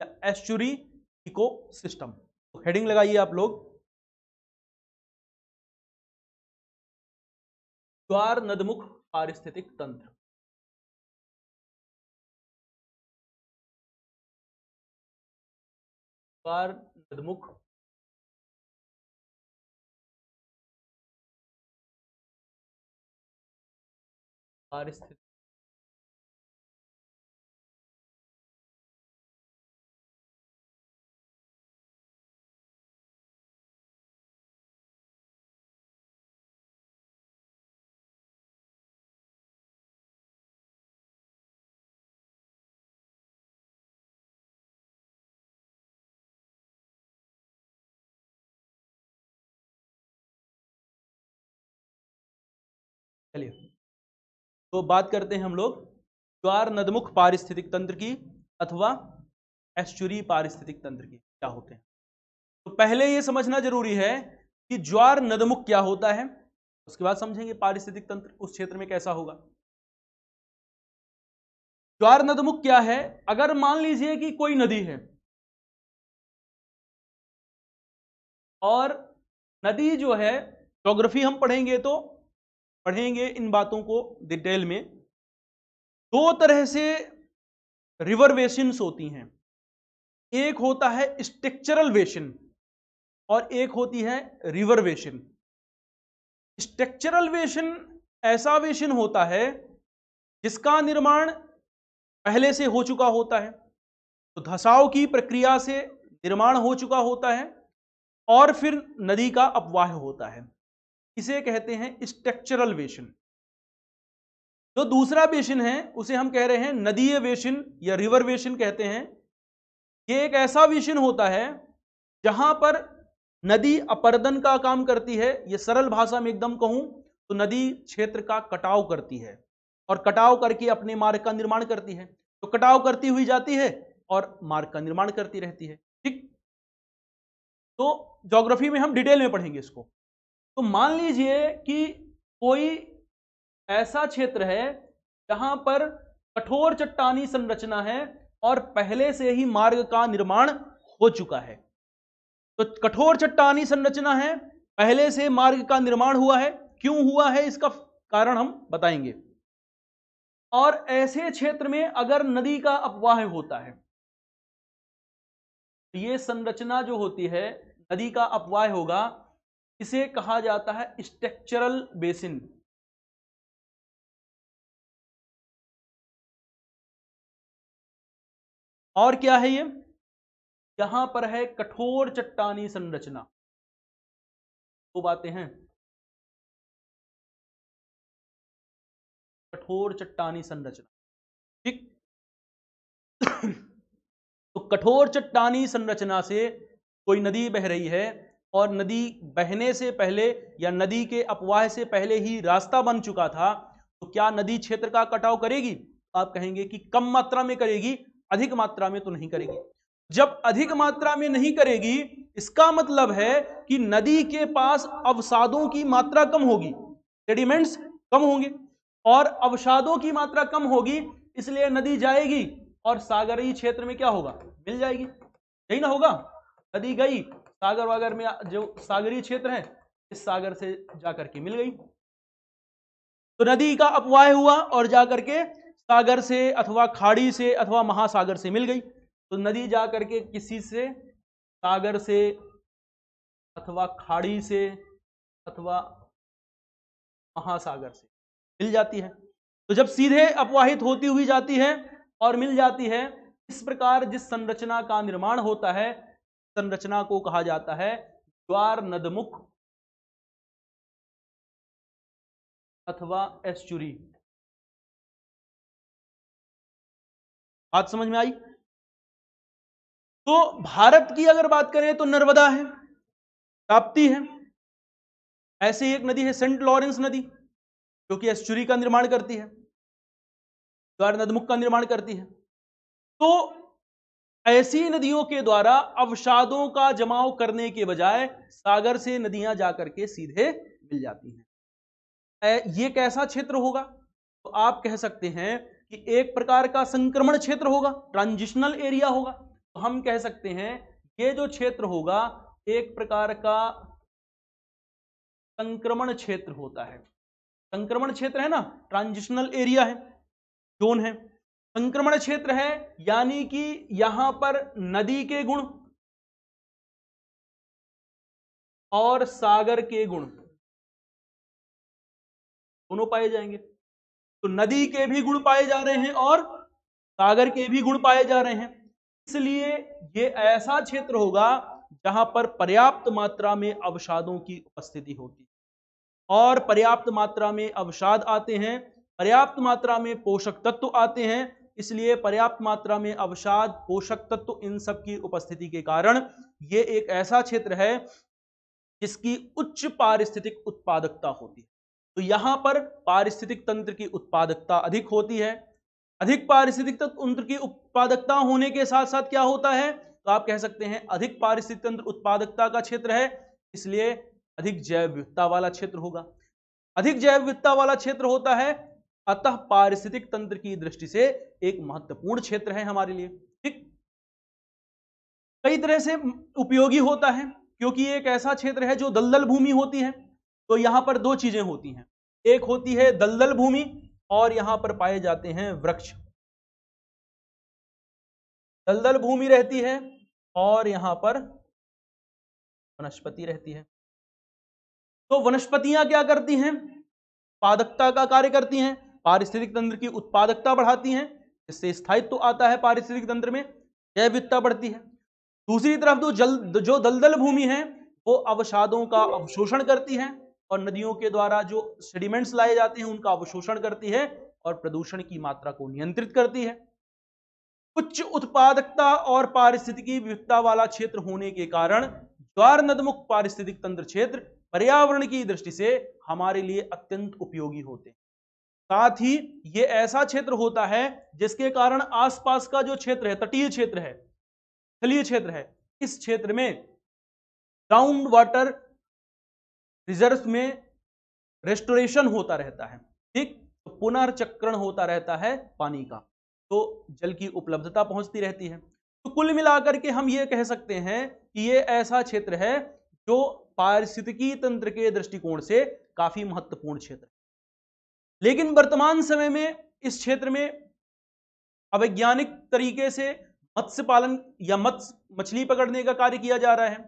या एस्चुरी इकोसिस्टम। तो हेडिंग लगाइए आप लोग, ज्वार नदमुख पारिस्थितिक तंत्र। ज्वार नदमुख पारिस्थितिक, चलिए तो बात करते हैं हम लोग ज्वार नदमुख पारिस्थितिक तंत्र की अथवा एस्चुरी पारिस्थितिक तंत्र की, क्या होते हैं। तो पहले ये समझना जरूरी है कि ज्वार नदमुख क्या होता है, उसके बाद समझेंगे पारिस्थितिक तंत्र उस क्षेत्र में कैसा होगा। ज्वार नदमुख क्या है, अगर मान लीजिए कि कोई नदी है और नदी जो है, ज्योग्राफी हम पढ़ेंगे तो पढ़ेंगे इन बातों को डिटेल में। 2 तरह से रिवर बेसिन्स होती हैं, एक होता है स्ट्रक्चरल बेसिन और एक होती है रिवर बेसिन। स्ट्रक्चरल बेसिन ऐसा बेसिन होता है जिसका निर्माण पहले से हो चुका होता है, तो धसाव की प्रक्रिया से निर्माण हो चुका होता है और फिर नदी का अपवाह होता है, इसे कहते हैं स्ट्रक्चरल बेसिन। जो दूसरा बेसिन है उसे हम कह रहे हैं नदीय बेसिन या रिवर बेसिन कहते हैं। ये एक ऐसा बेसिन होता है जहां पर नदी अपर्दन का काम करती है, ये सरल भाषा में एकदम कहूं तो नदी क्षेत्र का कटाव करती है और कटाव करके अपने मार्ग का निर्माण करती है। तो कटाव करती हुई जाती है और मार्ग का निर्माण करती रहती है। ठीक, तो ज्योग्राफी में हम डिटेल में पढ़ेंगे इसको। तो मान लीजिए कि कोई ऐसा क्षेत्र है जहां पर कठोर चट्टानी संरचना है और पहले से ही मार्ग का निर्माण हो चुका है। तो कठोर चट्टानी संरचना है, पहले से मार्ग का निर्माण हुआ है। क्यों हुआ है इसका कारण हम बताएंगे। और ऐसे क्षेत्र में अगर नदी का अपवाह होता है, तो ये संरचना जो होती है नदी का अपवाह होगा, इसे कहा जाता है स्ट्रक्चरल बेसिन। और क्या है ये? यहां पर है कठोर चट्टानी संरचना। दो बातें हैं, कठोर चट्टानी संरचना। ठीक तो कठोर चट्टानी संरचना से कोई नदी बह रही है और नदी बहने से पहले या नदी के अपवाह से पहले ही रास्ता बन चुका था, तो क्या नदी क्षेत्र का कटाव करेगी? आप कहेंगे कि कम मात्रा में करेगी, अधिक मात्रा में तो नहीं करेगी। जब अधिक मात्रा में नहीं करेगी, इसका मतलब है कि नदी के पास अवसादों की मात्रा कम होगी, सेडिमेंट्स कम होंगे और अवसादों की मात्रा कम होगी, इसलिए नदी जाएगी और सागरीय क्षेत्र में क्या होगा? मिल जाएगी। यही ना होगा, नदी गई सागर वागर में, जो सागरीय क्षेत्र है इस सागर से जाकर के मिल गई, तो नदी का अपवाह हुआ और जाकर के सागर से अथवा खाड़ी से अथवा महासागर से मिल गई। तो नदी जाकर के किसी से, सागर से अथवा खाड़ी से अथवा महासागर से मिल जाती है। तो जब सीधे अपवाहित होती हुई जाती है और मिल जाती है, इस प्रकार जिस संरचना का निर्माण होता है, संरचना को कहा जाता है ज्वार नदमुख अथवा एस्चुरी। बात समझ में आई? तो भारत की अगर बात करें तो नर्मदा है, ताप्ती है, ऐसे एक नदी है सेंट लॉरेंस नदी, जो कि एस्चुरी का निर्माण करती है, ज्वार नदमुख का निर्माण करती है। तो ऐसी नदियों के द्वारा अवसादों का जमाव करने के बजाय सागर से नदियां जाकर के सीधे मिल जाती हैं। ये कैसा क्षेत्र होगा? तो आप कह सकते हैं कि एक प्रकार का संक्रमण क्षेत्र होगा, ट्रांजिशनल एरिया होगा। तो हम कह सकते हैं ये जो क्षेत्र होगा एक प्रकार का संक्रमण क्षेत्र होता है। संक्रमण क्षेत्र है ना, ट्रांजिशनल एरिया है, जोन है, संक्रमण क्षेत्र है, यानी कि यहां पर नदी के गुण और सागर के गुण दोनों पाए जाएंगे। तो नदी के भी गुण पाए जा रहे हैं और सागर के भी गुण पाए जा रहे हैं, इसलिए ये ऐसा क्षेत्र होगा जहां पर पर्याप्त मात्रा में अवसादों की उपस्थिति होती है। और पर्याप्त मात्रा में अवसाद आते हैं, पर्याप्त मात्रा में पोषक तत्व आते हैं, इसलिए पर्याप्त मात्रा में अवसाद, पोषक तत्व, इन सब की उपस्थिति के कारण ये एक ऐसा क्षेत्र है जिसकी उच्च पारिस्थितिक उत्पादकता होती है। तो यहां पर पारिस्थितिक तंत्र की उत्पादकता अधिक होती है। अधिक पारिस्थितिक तंत्र की उत्पादकता होने के साथ साथ क्या होता है? तो आप कह सकते हैं अधिक पारिस्थितिक तंत्र उत्पादकता का क्षेत्र है, इसलिए अधिक जैव विविधता वाला क्षेत्र होगा। अधिक जैव विविधता वाला क्षेत्र होता है, अतः पारिस्थितिक तंत्र की दृष्टि से एक महत्वपूर्ण क्षेत्र है हमारे लिए। ठीक, कई तरह से उपयोगी होता है, क्योंकि एक ऐसा क्षेत्र है जो दलदल भूमि होती है। तो यहां पर दो चीजें होती हैं, एक होती है दलदल भूमि और यहां पर पाए जाते हैं वृक्ष। दलदल भूमि रहती है और यहां पर वनस्पति रहती है। तो वनस्पतियां क्या करती हैं? उत्पादकता का कार्य करती हैं, पारिस्थितिक तंत्र की उत्पादकता बढ़ाती हैं, जिससे स्थायित्व आता है पारिस्थितिक तंत्र में, जैव विविधता बढ़ती है। दूसरी तरफ जो दलदल भूमि है वो अवसादों का अवशोषण करती है और नदियों के द्वारा जो सेडिमेंट्स लाए जाते हैं उनका अवशोषण करती है और प्रदूषण की मात्रा को नियंत्रित करती है। उच्च उत्पादकता और पारिस्थितिकी विविधता वाला क्षेत्र होने के कारण ज्वार नदमुख पारिस्थितिक तंत्र क्षेत्र पर्यावरण की दृष्टि से हमारे लिए अत्यंत उपयोगी होते हैं। साथ ही ये ऐसा क्षेत्र होता है जिसके कारण आसपास का जो क्षेत्र है, तटीय क्षेत्र है, जलीय क्षेत्र है, इस क्षेत्र में ग्राउंड वाटर रिजर्व में रेस्टोरेशन होता रहता है। ठीक, तो पुनर्चक्रण होता रहता है पानी का, तो जल की उपलब्धता पहुंचती रहती है। तो कुल मिलाकर के हम ये कह सकते हैं कि ये ऐसा क्षेत्र है जो पारिस्थितिकी तंत्र के दृष्टिकोण से काफी महत्वपूर्ण क्षेत्र है। लेकिन वर्तमान समय में इस क्षेत्र में अवैज्ञानिक तरीके से मत्स्य पालन या मछली पकड़ने का कार्य किया जा रहा है।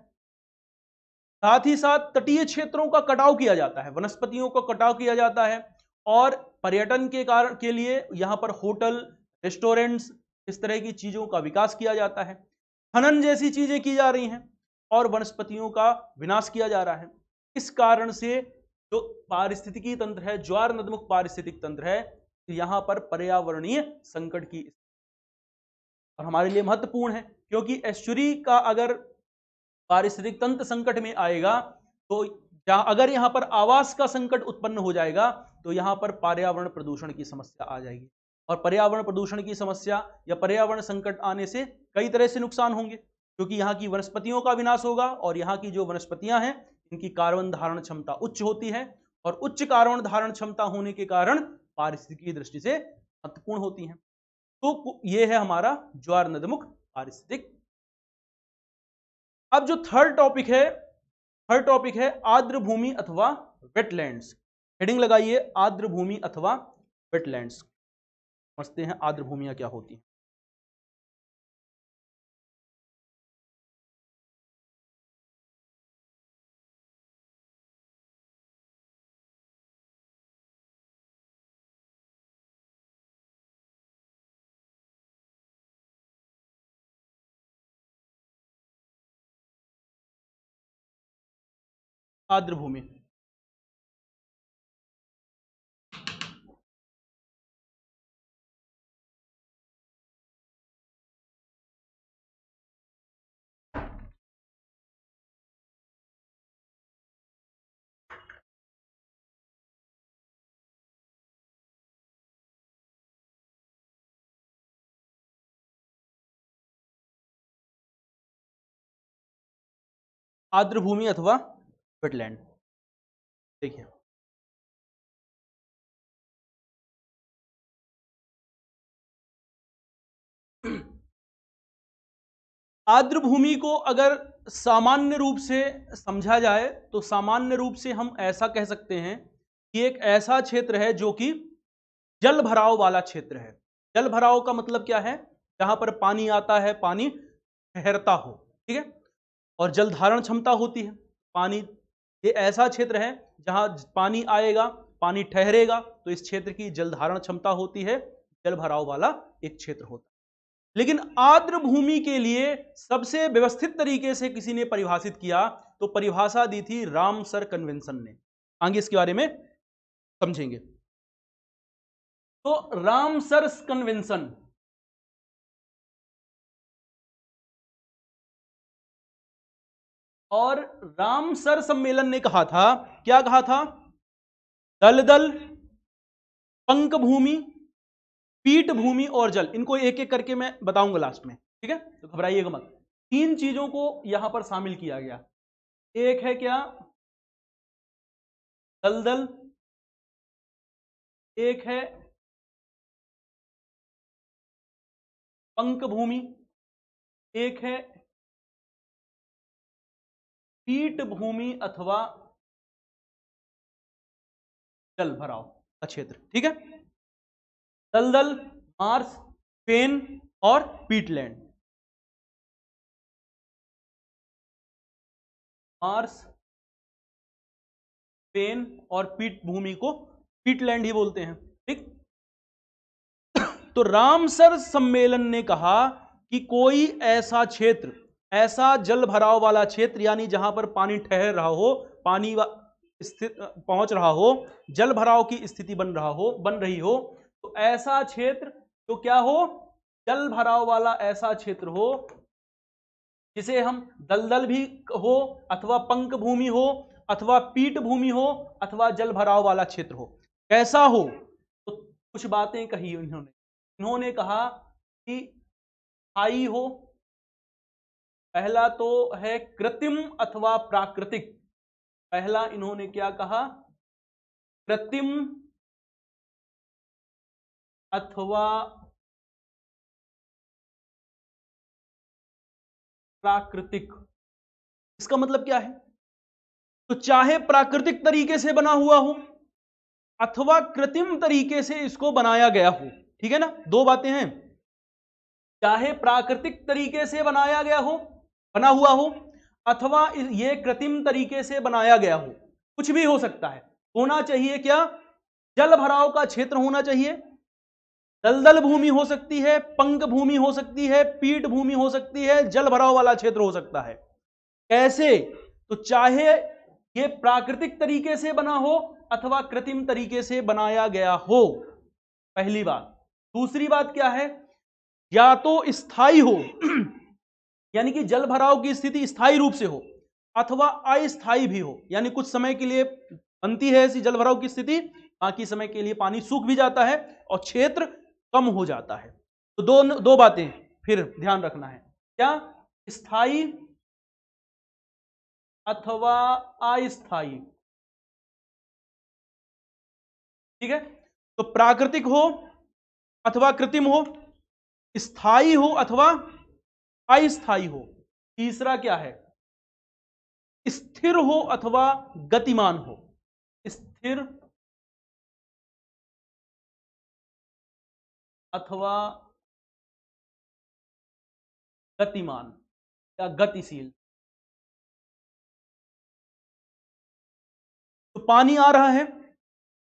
साथ ही साथ तटीय क्षेत्रों का कटाव किया जाता है, वनस्पतियों का कटाव किया जाता है और पर्यटन के कारण के लिए यहां पर होटल, रेस्टोरेंट्स, इस तरह की चीजों का विकास किया जाता है। खनन जैसी चीजें की जा रही हैं और वनस्पतियों का विनाश किया जा रहा है। इस कारण से जो पारिस्थितिकी तंत्र है, ज्वार नदमुख पारिस्थितिक तंत्र है, यहां पर पर्यावरणीय संकट की और हमारे लिए महत्वपूर्ण है, क्योंकि एस्चुरी का अगर पारिस्थितिक तंत्र संकट में आएगा तो अगर यहां पर आवास का संकट उत्पन्न हो जाएगा तो यहां पर पर्यावरण प्रदूषण की समस्या आ जाएगी और पर्यावरण प्रदूषण की समस्या या पर्यावरण संकट आने से कई तरह से नुकसान होंगे, क्योंकि यहां की वनस्पतियों का विनाश होगा और यहां की जो वनस्पतियां हैं इनकी कार्बन धारण क्षमता उच्च होती है और उच्च कार्बन धारण क्षमता होने के कारण पारिस्थितिकी दृष्टि से महत्वपूर्ण होती हैं। तो यह है हमारा ज्वार नदमुख पारिस्थितिक। अब जो थर्ड टॉपिक है आर्द्र भूमि अथवा वेटलैंड्स। हेडिंग लगाइए, आर्द्र भूमि अथवा वेटलैंड्स। समझते हैं आर्द्र भूमियां क्या होती हैं। आर्द्र भूमि, आर्द्र भूमि अथवा वेटलैंड। देखिए, आर्द्र भूमि को अगर सामान्य रूप से समझा जाए तो सामान्य रूप से हम ऐसा कह सकते हैं कि एक ऐसा क्षेत्र है जो कि जल भराव वाला क्षेत्र है। जल भराव का मतलब क्या है? जहां पर पानी आता है, पानी ठहरता हो, ठीक है, और जल धारण क्षमता होती है। पानी, ये ऐसा क्षेत्र है जहां पानी आएगा, पानी ठहरेगा, तो इस क्षेत्र की जल धारण क्षमता होती है, जल भराव वाला एक क्षेत्र होता है। लेकिन आर्द्र भूमि के लिए सबसे व्यवस्थित तरीके से किसी ने परिभाषित किया, तो परिभाषा दी थी रामसर कन्वेंशन ने। आगे इसके बारे में समझेंगे। तो रामसर कन्वेंशन और रामसर सम्मेलन ने कहा था, क्या कहा था? दलदल, पंक भूमि, पीठ भूमि और जल, इनको एक एक करके मैं बताऊंगा लास्ट में, ठीक है, तो घबराइएगा मत। तीन चीजों को यहां पर शामिल किया गया। एक है क्या? दलदल, एक है पंक भूमि, एक है पीठ भूमि अथवा जल भराव का क्षेत्र, ठीक है। दलदल, मार्श, फेन और पीटलैंड, मार्स, पेन और पीठ भूमि को पीटलैंड ही बोलते हैं। ठीक, तो रामसर सम्मेलन ने कहा कि कोई ऐसा क्षेत्र, ऐसा जल भराव वाला क्षेत्र, यानी जहां पर पानी ठहर रहा हो, पानी स्थित पहुंच रहा हो, जल भराव की स्थिति बन रही हो, तो ऐसा क्षेत्र जो क्या हो, जल भराव वाला ऐसा क्षेत्र हो जिसे हम दलदल भी हो, अथवा पंक भूमि हो, अथवा पीठ भूमि हो, अथवा जल भराव वाला क्षेत्र हो। कैसा हो, तो कुछ बातें कही इन्होंने कहा कि स्थायी हो, पहला तो है कृत्रिम अथवा प्राकृतिक। पहला इन्होंने क्या कहा, कृत्रिम अथवा प्राकृतिक। इसका मतलब क्या है, तो चाहे प्राकृतिक तरीके से बना हुआ हो अथवा कृत्रिम तरीके से इसको बनाया गया हो, ठीक है ना, दो बातें हैं, चाहे प्राकृतिक तरीके से बनाया गया हो, बना हुआ हो, अथवा ये कृत्रिम तरीके से बनाया गया हो, कुछ भी हो सकता है। होना चाहिए क्या, जल भराव का क्षेत्र होना चाहिए, दलदल भूमि हो सकती है, पंक भूमि हो सकती है, पीठ भूमि हो सकती है, जल भराव वाला क्षेत्र हो सकता है। कैसे, तो चाहे ये प्राकृतिक तरीके से बना हो अथवा कृत्रिम तरीके से बनाया गया हो, पहली बात। दूसरी बात क्या है, या तो स्थायी हो यानी कि जल भराव की स्थिति स्थायी रूप से हो, अथवा अस्थायी भी हो, यानी कुछ समय के लिए बनती है ऐसी जल भराव की स्थिति, बाकी समय के लिए पानी सूख भी जाता है और क्षेत्र कम हो जाता है। तो दो बातें फिर ध्यान रखना है, क्या, स्थायी अथवा अस्थायी। ठीक है, तो प्राकृतिक हो अथवा कृत्रिम हो, स्थायी हो अथवा अस्थायी हो। तीसरा क्या है, स्थिर हो अथवा गतिमान हो, स्थिर अथवा गतिमान या गतिशील। तो पानी आ रहा है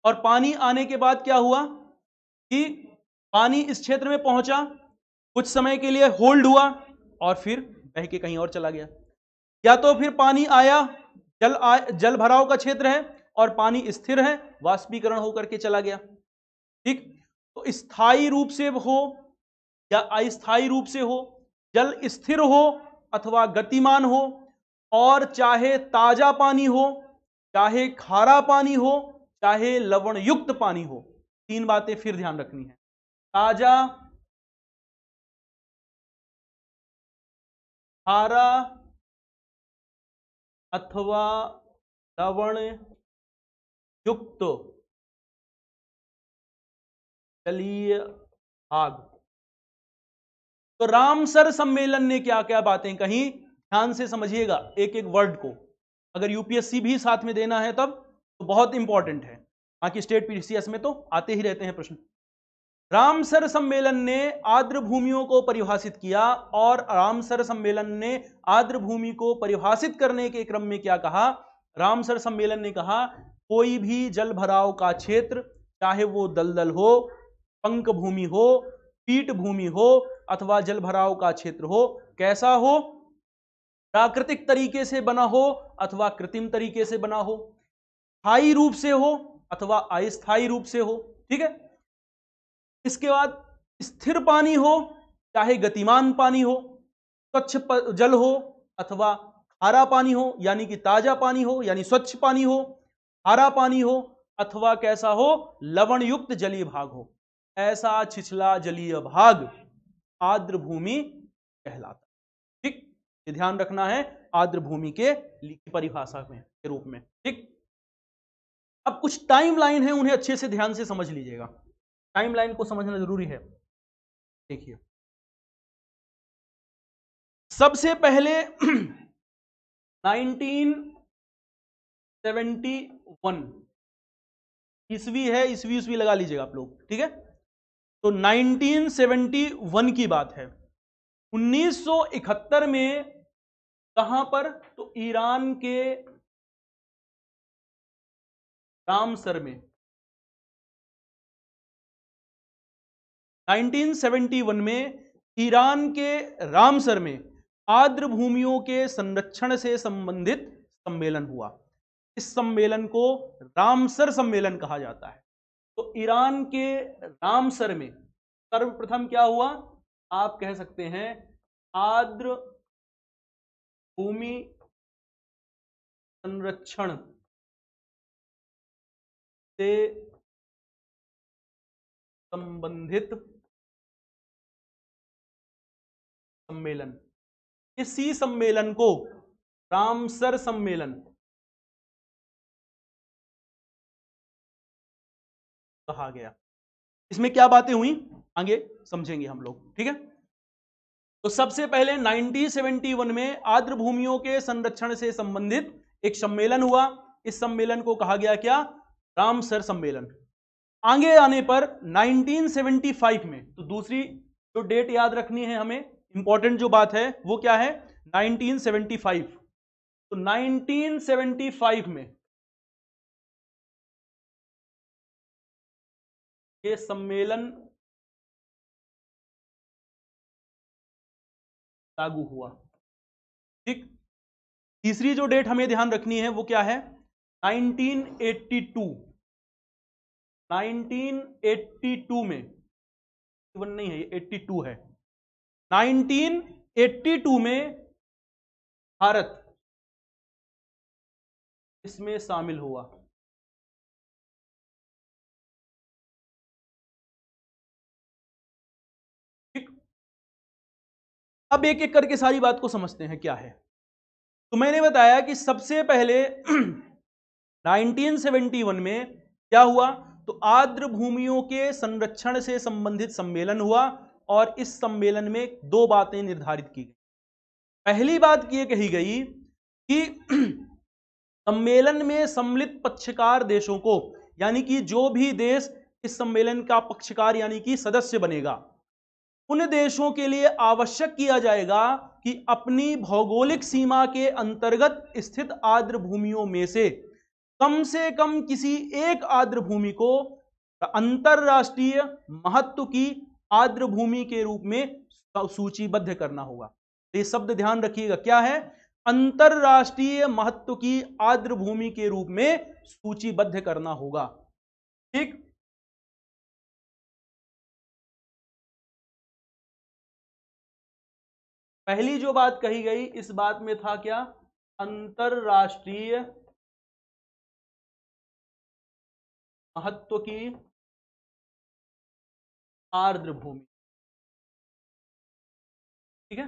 और पानी आने के बाद क्या हुआ कि पानी इस क्षेत्र में पहुंचा, कुछ समय के लिए होल्ड हुआ और फिर बह के कहीं और चला गया, या तो फिर पानी आया, जल भराव का क्षेत्र है और पानी स्थिर है, वाष्पीकरण होकर के चला गया। ठीक, तो स्थायी रूप से हो या अस्थायी रूप से हो, जल स्थिर हो अथवा गतिमान हो, और चाहे ताजा पानी हो, चाहे खारा पानी हो, चाहे लवण युक्त पानी हो। तीन बातें फिर ध्यान रखनी है, ताजा, खारा अथवा लवण युक्त जलीय भाग। तो रामसर सम्मेलन ने क्या क्या बातें कही, ध्यान से समझिएगा एक एक वर्ड को, अगर यूपीएससी भी साथ में देना है तब तो बहुत इंपॉर्टेंट है, बाकी स्टेट पीसीएस में तो आते ही रहते हैं प्रश्न। रामसर सम्मेलन ने आर्द्र भूमियों को परिभाषित किया, और रामसर सम्मेलन ने आर्द्र भूमि को परिभाषित करने के क्रम में क्या कहा, रामसर सम्मेलन ने कहा कोई भी जल भराव का क्षेत्र, चाहे वो दलदल हो, पंक भूमि हो, पीठ भूमि हो, अथवा जल भराव का क्षेत्र हो, कैसा हो, प्राकृतिक तरीके से बना हो अथवा कृत्रिम तरीके से बना हो, स्थायी रूप से हो अथवा अस्थायी रूप से हो। ठीक है, इसके बाद स्थिर पानी हो चाहे गतिमान पानी हो, स्वच्छ जल हो अथवा खारा पानी हो, यानी कि ताजा पानी हो यानी स्वच्छ पानी हो, खारा पानी हो, अथवा कैसा हो, लवण युक्त जलीय भाग हो। ऐसा छिछला जलीय भाग आर्द्र भूमि कहलाता है। ठीक, ये ध्यान रखना है आर्द्र भूमि के लिखित परिभाषा में के रूप में। ठीक, अब कुछ टाइमलाइन है, उन्हें अच्छे से ध्यान से समझ लीजिएगा, टाइमलाइन को समझना जरूरी है। देखिए, सबसे पहले 1971 ईस्वी है, ईस्वी लगा लीजिएगा आप लोग। ठीक है, तो 1971 की बात है। 1971 में कहां पर? तो ईरान के रामसर में 1971 में ईरान के रामसर में आर्द्र भूमियों के संरक्षण से संबंधित सम्मेलन हुआ। इस सम्मेलन को रामसर सम्मेलन कहा जाता है। तो ईरान के रामसर में सर्वप्रथम क्या हुआ? आप कह सकते हैं आर्द्र भूमि संरक्षण से संबंधित सम्मेलन। इसी सम्मेलन को रामसर सम्मेलन कहा गया। इसमें क्या बातें हुई आगे समझेंगे हम लोग, ठीक है। तो सबसे पहले 1971 में आर्द्र भूमियों के संरक्षण से संबंधित एक सम्मेलन हुआ। इस सम्मेलन को कहा गया क्या? रामसर सम्मेलन। आगे आने पर 1975 में, तो दूसरी जो डेट याद रखनी है हमें, इंपॉर्टेंट जो बात है वो क्या है? 1975। तो 1975 में ये सम्मेलन लागू हुआ, ठीक। तीसरी जो डेट हमें ध्यान रखनी है वो क्या है? 1982। 1982 में, 81 नहीं है, ये 82 है। 1982 में भारत इसमें शामिल हुआ। ठीक। अब एक एक करके सारी बात को समझते हैं क्या है। तो मैंने बताया कि सबसे पहले 1971 में क्या हुआ? तो आर्द्र भूमियों के संरक्षण से संबंधित सम्मेलन हुआ और इस सम्मेलन में दो बातें निर्धारित की गई। पहली बात ये कही गई कि सम्मेलन में सम्मिलित पक्षकार देशों को, यानी कि जो भी देश इस सम्मेलन का पक्षकार यानी कि सदस्य बनेगा, उन देशों के लिए आवश्यक किया जाएगा कि अपनी भौगोलिक सीमा के अंतर्गत स्थित आर्द्र भूमियों में से कम किसी एक आर्द्र भूमि को अंतरराष्ट्रीय महत्व की आर्द्र भूमि के रूप में सूचीबद्ध करना होगा। ये शब्द ध्यान रखिएगा, क्या है? अंतरराष्ट्रीय महत्व की आर्द्र भूमि के रूप में सूचीबद्ध करना होगा, ठीक। पहली जो बात कही गई इस बात में था क्या? अंतरराष्ट्रीय महत्व की आर्द्र भूमि, ठीक है।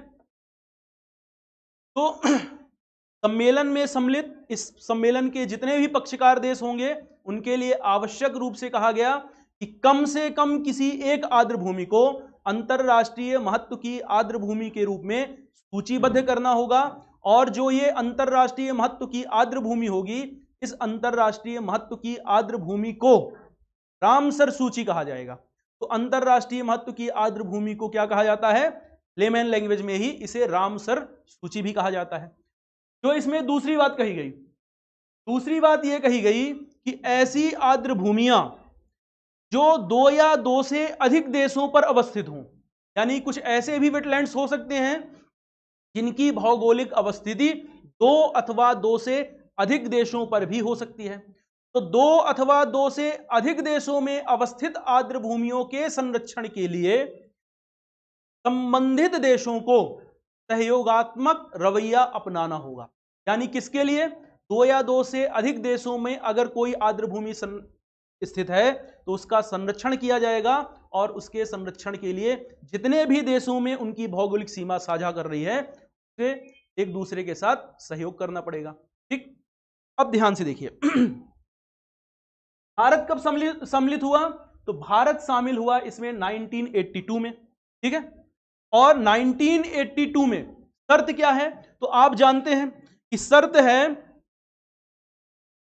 तो सम्मेलन में सम्मिलित इस सम्मेलन के जितने भी पक्षकार देश होंगे उनके लिए आवश्यक रूप से कहा गया कि कम से कम किसी एक आर्द्र भूमि को अंतरराष्ट्रीय महत्व की आर्द्र भूमि के रूप में सूचीबद्ध करना होगा। और जो ये अंतरराष्ट्रीय महत्व की आर्द्र भूमि होगी, इस अंतरराष्ट्रीय महत्व की आर्द्र भूमि को रामसर सूची कहा जाएगा। तो अंतरराष्ट्रीय महत्व की आर्द्र भूमि को क्या कहा जाता है? लेमैन लैंग्वेज में ही इसे रामसर सूची भी कहा जाता है। जो इसमें दूसरी बात कही गई, दूसरी बात यह कही गई कि ऐसी आर्द्र भूमियां जो 2 या 2 से अधिक देशों पर अवस्थित हों, यानी कुछ ऐसे भी वेटलैंड्स हो सकते हैं जिनकी भौगोलिक अवस्थिति 2 अथवा 2 से अधिक देशों पर भी हो सकती है। तो 2 अथवा 2 से अधिक देशों में अवस्थित आर्द्र भूमियों के संरक्षण के लिए संबंधित देशों को सहयोगात्मक रवैया अपनाना होगा। यानी किसके लिए? 2 या 2 से अधिक देशों में अगर कोई आर्द्र भूमि स्थित है तो उसका संरक्षण किया जाएगा और उसके संरक्षण के लिए जितने भी देशों में उनकी भौगोलिक सीमा साझा कर रही है उसे एक दूसरे के साथ सहयोग करना पड़ेगा, ठीक। अब ध्यान से देखिए भारत कब सम्मिलित हुआ? तो भारत शामिल हुआ इसमें 1982 में, ठीक है। और 1982 में शर्त क्या है? तो आप जानते हैं कि शर्त है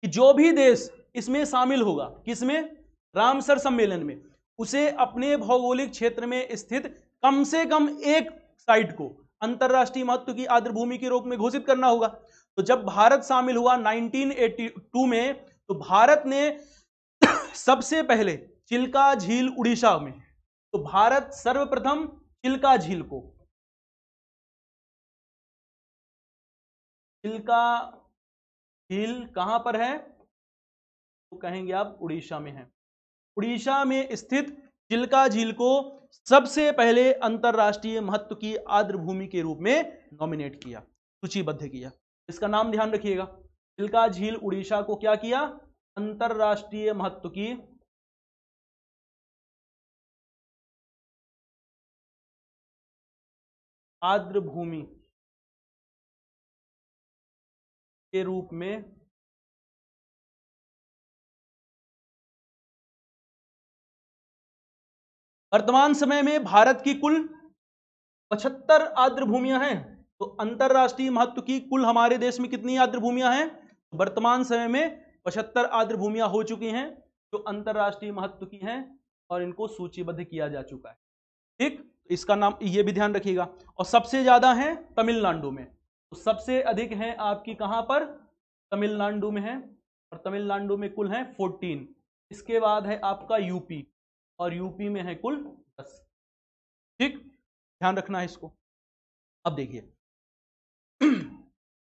कि जो भी देश इसमें शामिल होगा, किसमें? रामसर सम्मेलन में, उसे अपने भौगोलिक क्षेत्र में स्थित कम से कम एक साइट को अंतरराष्ट्रीय महत्व की आर्द्र भूमि के रूप में घोषित करना होगा। तो जब भारत शामिल हुआ 1982 में, तो भारत ने सबसे पहले चिल्का झील उड़ीसा में, तो भारत सर्वप्रथम चिल्का झील को, चिल्का झील कहां पर है, तो कहेंगे आप उड़ीसा में है। उड़ीसा में स्थित चिल्का झील को सबसे पहले अंतरराष्ट्रीय महत्व की आर्द्र भूमि के रूप में नॉमिनेट किया, सूचीबद्ध किया। इसका नाम ध्यान रखिएगा, चिल्का झील उड़ीसा को क्या किया, अंतरराष्ट्रीय महत्व की आर्द्र भूमि के रूप में वर्तमान समय में भारत की कुल 75 आर्द्र भूमियां हैं। तो अंतरराष्ट्रीय महत्व की कुल हमारे देश में कितनी आर्द्र भूमियां हैं, वर्तमान समय में 75 आर्द्र भूमियां हो चुकी हैं जो अंतरराष्ट्रीय महत्व की हैं, और इनको सूचीबद्ध किया जा चुका है। ठीक, इसका नाम ये भी ध्यान रखिएगा। और सबसे ज्यादा है तमिलनाडु में, तो सबसे अधिक है आपकी कहां पर, तमिलनाडु में है, और तमिलनाडु में कुल है 14। इसके बाद है आपका यूपी, और यूपी में है कुल 10। ठीक, ध्यान रखना है इसको। अब देखिए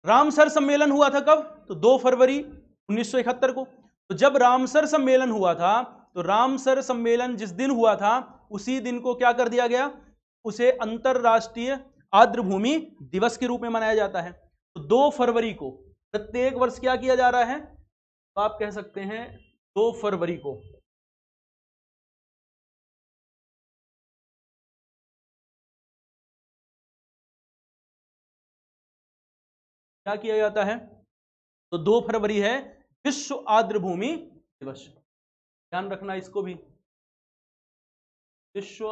रामसर सम्मेलन हुआ था कब, तो 2 फरवरी 1971 को। तो जब रामसर सम्मेलन हुआ था, तो रामसर सम्मेलन जिस दिन हुआ था उसी दिन को क्या कर दिया गया, उसे अंतरराष्ट्रीय आर्द्र भूमि दिवस के रूप में मनाया जाता है। तो 2 फरवरी को प्रत्येक वर्ष क्या किया जा रहा है, तो आप कह सकते हैं 2 फरवरी को क्या किया जाता है, तो 2 फरवरी है विश्व आर्द्र भूमि दिवस। ध्यान रखना इसको भी, विश्व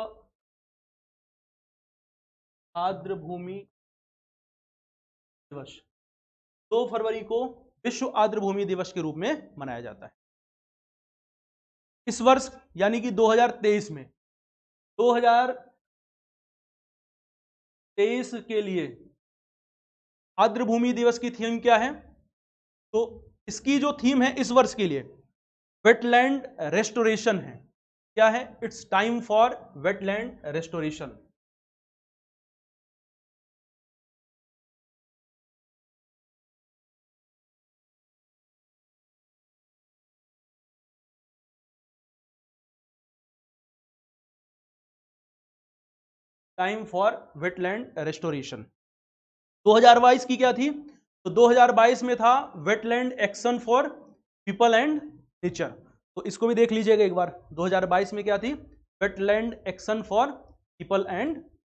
आर्द्र भूमि दिवस 2 फरवरी को विश्व आर्द्र भूमि दिवस के रूप में मनाया जाता है। इस वर्ष यानी कि 2023 में, 2023 के लिए आर्द्र भूमि दिवस की थीम क्या है, तो इसकी जो थीम है इस वर्ष के लिए वेटलैंड रेस्टोरेशन है। क्या है, it's time for wetland restoration. Time for wetland restoration 2022 की क्या थी, तो 2022 में था wetland action for people and nature. तो इसको भी देख लीजिएगा एक बार, 2022 में क्या थी, wetland action for people and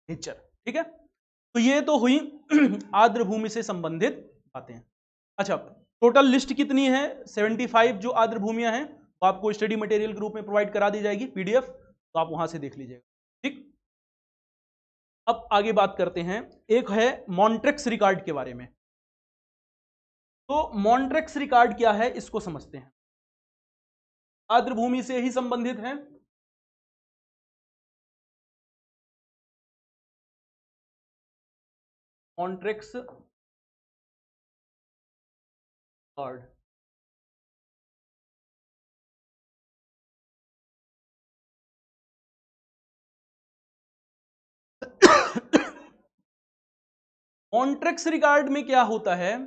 nature. ठीक है, तो ये तो हुई आर्द्र भूमि से संबंधित बातें। अच्छा, टोटल लिस्ट कितनी है, 75 जो आर्द्र भूमियां हैं, तो आपको स्टडी मटेरियल के रूप में प्रोवाइड करा दी जाएगी पीडीएफ, तो आप वहां से देख लीजिएगा। ठीक, अब आगे बात करते हैं, एक है मॉन्ट्रेक्स रिकॉर्ड के बारे में। तो मॉन्ट्रेक्स रिकॉर्ड क्या है इसको समझते हैं, आर्द्र भूमि से ही संबंधित है। मॉन्ट्रेक्स रिकॉर्ड मॉन्ट्रेक्स रिकॉर्ड में क्या होता है,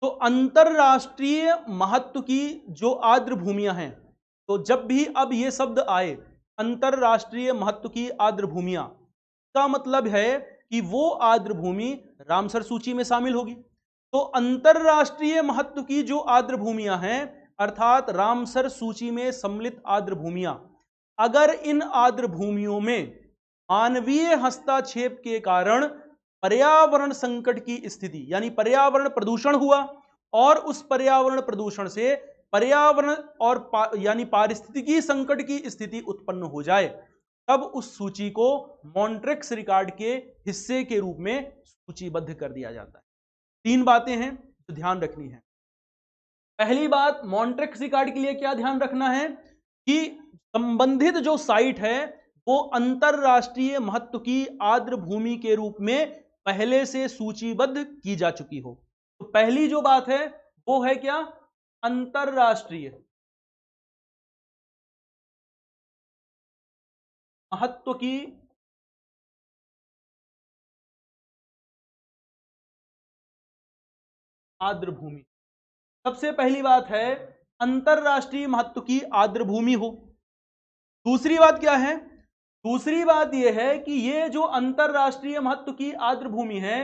तो अंतरराष्ट्रीय महत्व की जो आर्द्र भूमियां हैं, तो जब भी अब ये शब्द आए अंतरराष्ट्रीय महत्व की आर्द्र भूमियां, का मतलब है कि वो आर्द्र भूमि रामसर सूची में शामिल होगी। तो अंतरराष्ट्रीय महत्व की जो आर्द्र भूमियां हैं, अर्थात रामसर सूची में सम्मिलित आर्द्र भूमियां, अगर इन आर्द्र भूमियों में मानवीय हस्तक्षेप के कारण पर्यावरण संकट की स्थिति यानी पर्यावरण प्रदूषण हुआ, और उस पर्यावरण प्रदूषण से पर्यावरण और यानी पारिस्थितिकी संकट की स्थिति उत्पन्न हो जाए, तब उस सूची को मॉन्ट्रेक्स रिकॉर्ड के हिस्से के रूप में सूचीबद्ध कर दिया जाता है। 3 बातें हैं जो ध्यान रखनी है। पहली बात, मॉन्ट्रेक्स रिकॉर्ड के लिए क्या ध्यान रखना है कि संबंधित जो साइट है वो अंतरराष्ट्रीय महत्व की आर्द्र भूमि के रूप में पहले से सूचीबद्ध की जा चुकी हो। तो पहली जो बात है वो है क्या, अंतरराष्ट्रीय महत्व की आर्द्रभूमि। सबसे पहली बात है अंतरराष्ट्रीय महत्व की आर्द्रभूमि हो। दूसरी बात क्या है, दूसरी बात यह है कि ये जो अंतरराष्ट्रीय महत्व की आर्द्रभूमि है,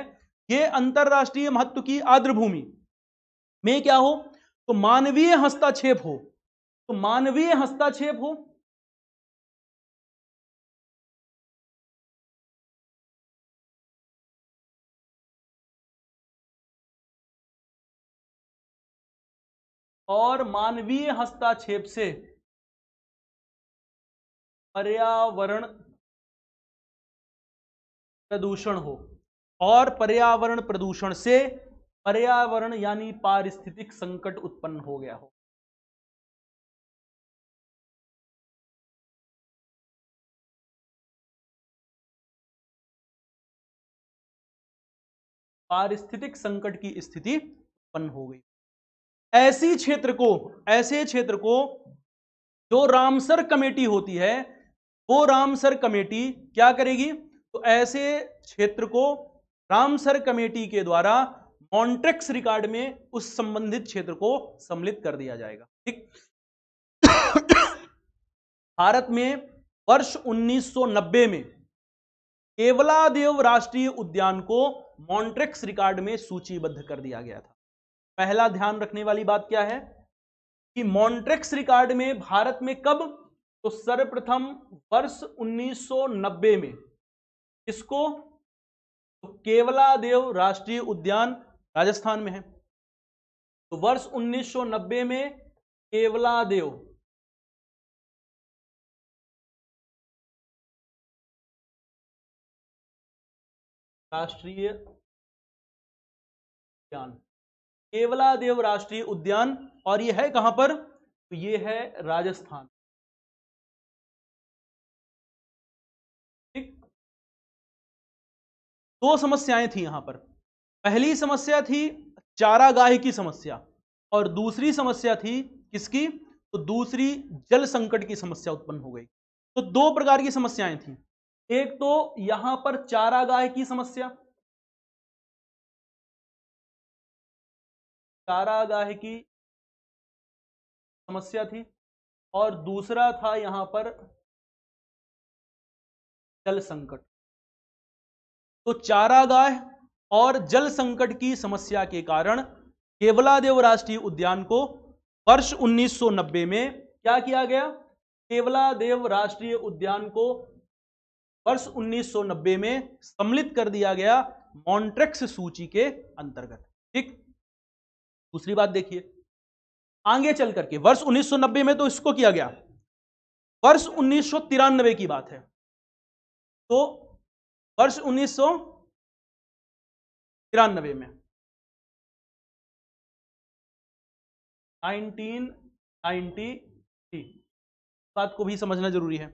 ये अंतरराष्ट्रीय महत्व की आर्द्रभूमि में क्या हो, तो मानवीय हस्तक्षेप हो। तो मानवीय हस्तक्षेप हो, और मानवीय हस्तक्षेप से पर्यावरण प्रदूषण हो, और पर्यावरण प्रदूषण से पर्यावरण यानी पारिस्थितिक संकट उत्पन्न हो गया हो। पारिस्थितिक संकट की स्थिति उत्पन्न हो गई। ऐसे क्षेत्र को जो रामसर कमेटी होती है, वो रामसर कमेटी क्या करेगी, तो ऐसे क्षेत्र को रामसर कमेटी के द्वारा मॉन्ट्रेक्स रिकॉर्ड में उस संबंधित क्षेत्र को सम्मिलित कर दिया जाएगा। ठीक। भारत में वर्ष 1990 में केवलादेव राष्ट्रीय उद्यान को मॉन्ट्रेक्स रिकॉर्ड में सूचीबद्ध कर दिया गया था। पहला ध्यान रखने वाली बात क्या है कि मॉन्ट्रेक्स रिकॉर्ड में भारत में कब, तो सर्वप्रथम वर्ष 1990 में इसको, तो केवलादेव राष्ट्रीय उद्यान राजस्थान में है, तो वर्ष 1990 में केवलादेव राष्ट्रीय उद्यान, केवलादेव राष्ट्रीय उद्यान, और यह है कहां पर, तो यह है राजस्थान। ठीक। दो समस्याएं थी यहां पर। पहली समस्या थी चारागाह की समस्या, और दूसरी समस्या थी किसकी, तो दूसरी जल संकट की समस्या उत्पन्न हो गई। तो दो प्रकार की समस्याएं थी। एक तो यहां पर चारागाह की समस्या, चारागाह की समस्या थी, और दूसरा था यहां पर जल संकट। तो चारागाह और जल संकट की समस्या के कारण केवलादेव राष्ट्रीय उद्यान को वर्ष 1990 में क्या किया गया, केवलादेव राष्ट्रीय उद्यान को वर्ष 1990 में सम्मिलित कर दिया गया मॉन्ट्रेक्स सूची के अंतर्गत। ठीक। दूसरी बात देखिए, आगे चल करके वर्ष 1990 में तो इसको किया गया, वर्ष 1993 की बात है। तो वर्ष 1993 में 1993 बात को भी समझना जरूरी है।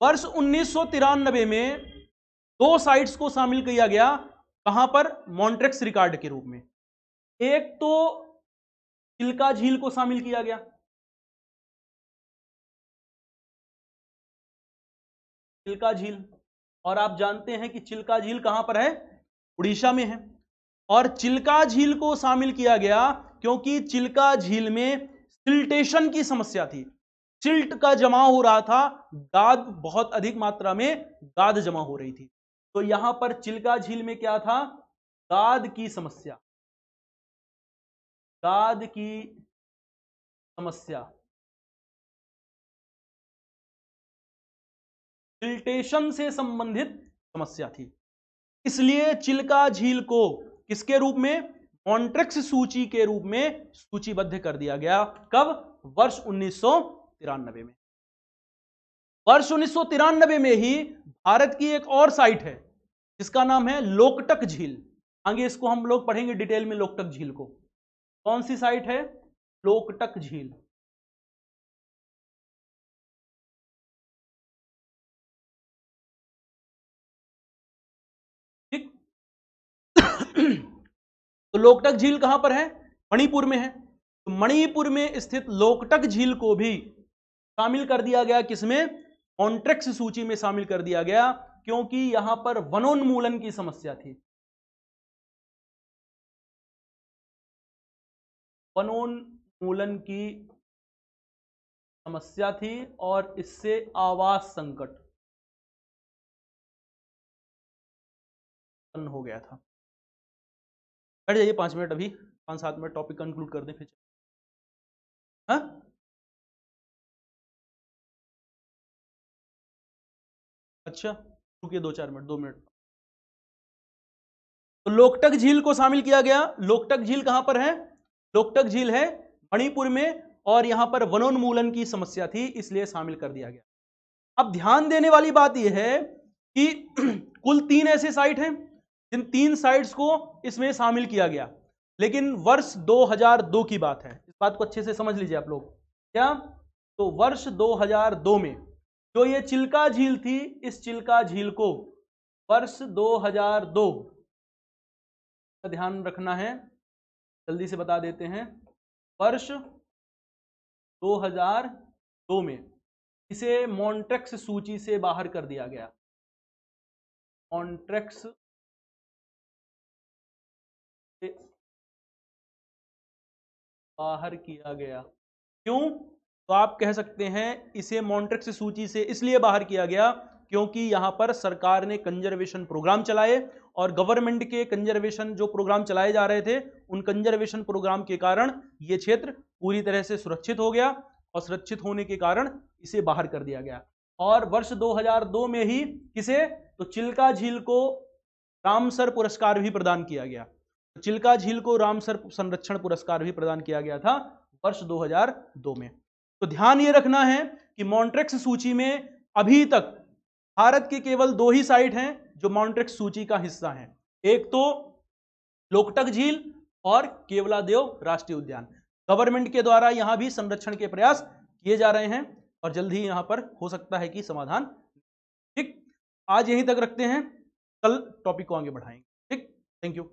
वर्ष 1993 में दो साइट्स को शामिल किया गया, कहां पर, मॉन्ट्रेक्स रिकॉर्ड के रूप में। एक तो चिल्का झील को शामिल किया गया, चिल्का झील, और आप जानते हैं कि चिल्का झील कहां पर है, उड़ीसा में है। और चिल्का झील को शामिल किया गया क्योंकि चिल्का झील में सिल्टेशन की समस्या थी, सिल्ट का जमा हो रहा था, गाद बहुत अधिक मात्रा में गाद जमा हो रही थी। तो यहां पर चिल्का झील में क्या था, गाद की समस्या, गाद की समस्या, सिल्टेशन से संबंधित समस्या थी। इसलिए चिल्का झील को किसके रूप में, मॉन्ट्रेक्स सूची के रूप में सूचीबद्ध कर दिया गया। कब, वर्ष 1993 में। वर्ष 1993 में ही भारत की एक और साइट है जिसका नाम है लोकटक झील। आगे इसको हम लोग पढ़ेंगे डिटेल में, लोकटक झील को। कौन सी साइट है, लोकटक झील। लोकटक झील कहां पर है? मणिपुर में है। तो मणिपुर में स्थित लोकटक झील को भी शामिल कर दिया गया, किसमें? मॉन्ट्रेक्स सूची में शामिल कर दिया गया, क्योंकि यहां पर वनोन्मूलन की समस्या थी। वनोन्मूलन की समस्या थी और इससे आवास संकट उत्पन्न हो गया था। बैठ जाइए 5 मिनट, अभी 5-7 मिनट टॉपिक कंक्लूड कर दें फिर। हाँ, अच्छा रुकिए 2-4 मिनट, 2 मिनट। तो लोकटक झील को शामिल किया गया। लोकटक झील कहां पर है? लोकटक झील है मणिपुर में, और यहां पर वनोन्मूलन की समस्या थी, इसलिए शामिल कर दिया गया। अब ध्यान देने वाली बात यह है कि कुल 3 ऐसे साइट हैं, जिन 3 साइट्स को इसमें शामिल किया गया, लेकिन वर्ष 2002 की बात है। इस बात को अच्छे से समझ लीजिए आप लोग। क्या? तो वर्ष 2002 में जो ये चिल्का झील थी, इस चिल्का झील को वर्ष 2002 का ध्यान रखना है, जल्दी से बता देते हैं। वर्ष 2002 में इसे मॉन्ट्रेक्स सूची से बाहर कर दिया गया। मॉन्ट्रेक्स से बाहर किया गया। क्यों? तो आप कह सकते हैं इसे मॉन्ट्रेक्स सूची से इसलिए बाहर किया गया क्योंकि यहां पर सरकार ने कंजर्वेशन प्रोग्राम चलाए, और गवर्नमेंट के कंजर्वेशन जो प्रोग्राम चलाए जा रहे थे, उन कंजर्वेशन प्रोग्राम के कारण यह क्षेत्र पूरी तरह से सुरक्षित हो गया, और सुरक्षित होने के कारण इसे बाहर कर दिया गया। और वर्ष 2002 में ही किसे? तो चिल्का झील को रामसर पुरस्कार भी प्रदान किया गया। तो चिल्का झील को रामसर संरक्षण पुरस्कार भी प्रदान किया गया था वर्ष 2002 में। तो ध्यान ये रखना है कि मॉन्ट्रेक्स सूची में अभी तक भारत के केवल 2 ही साइट हैं जो मॉन्ट्रेक्स सूची का हिस्सा हैं। एक तो लोकटक झील और केवलादेव राष्ट्रीय उद्यान। गवर्नमेंट के द्वारा यहां भी संरक्षण के प्रयास किए जा रहे हैं, और जल्द ही यहां पर हो सकता है कि समाधान। ठीक, आज यहीं तक रखते हैं, कल टॉपिक को आगे बढ़ाएंगे। ठीक, थैंक यू।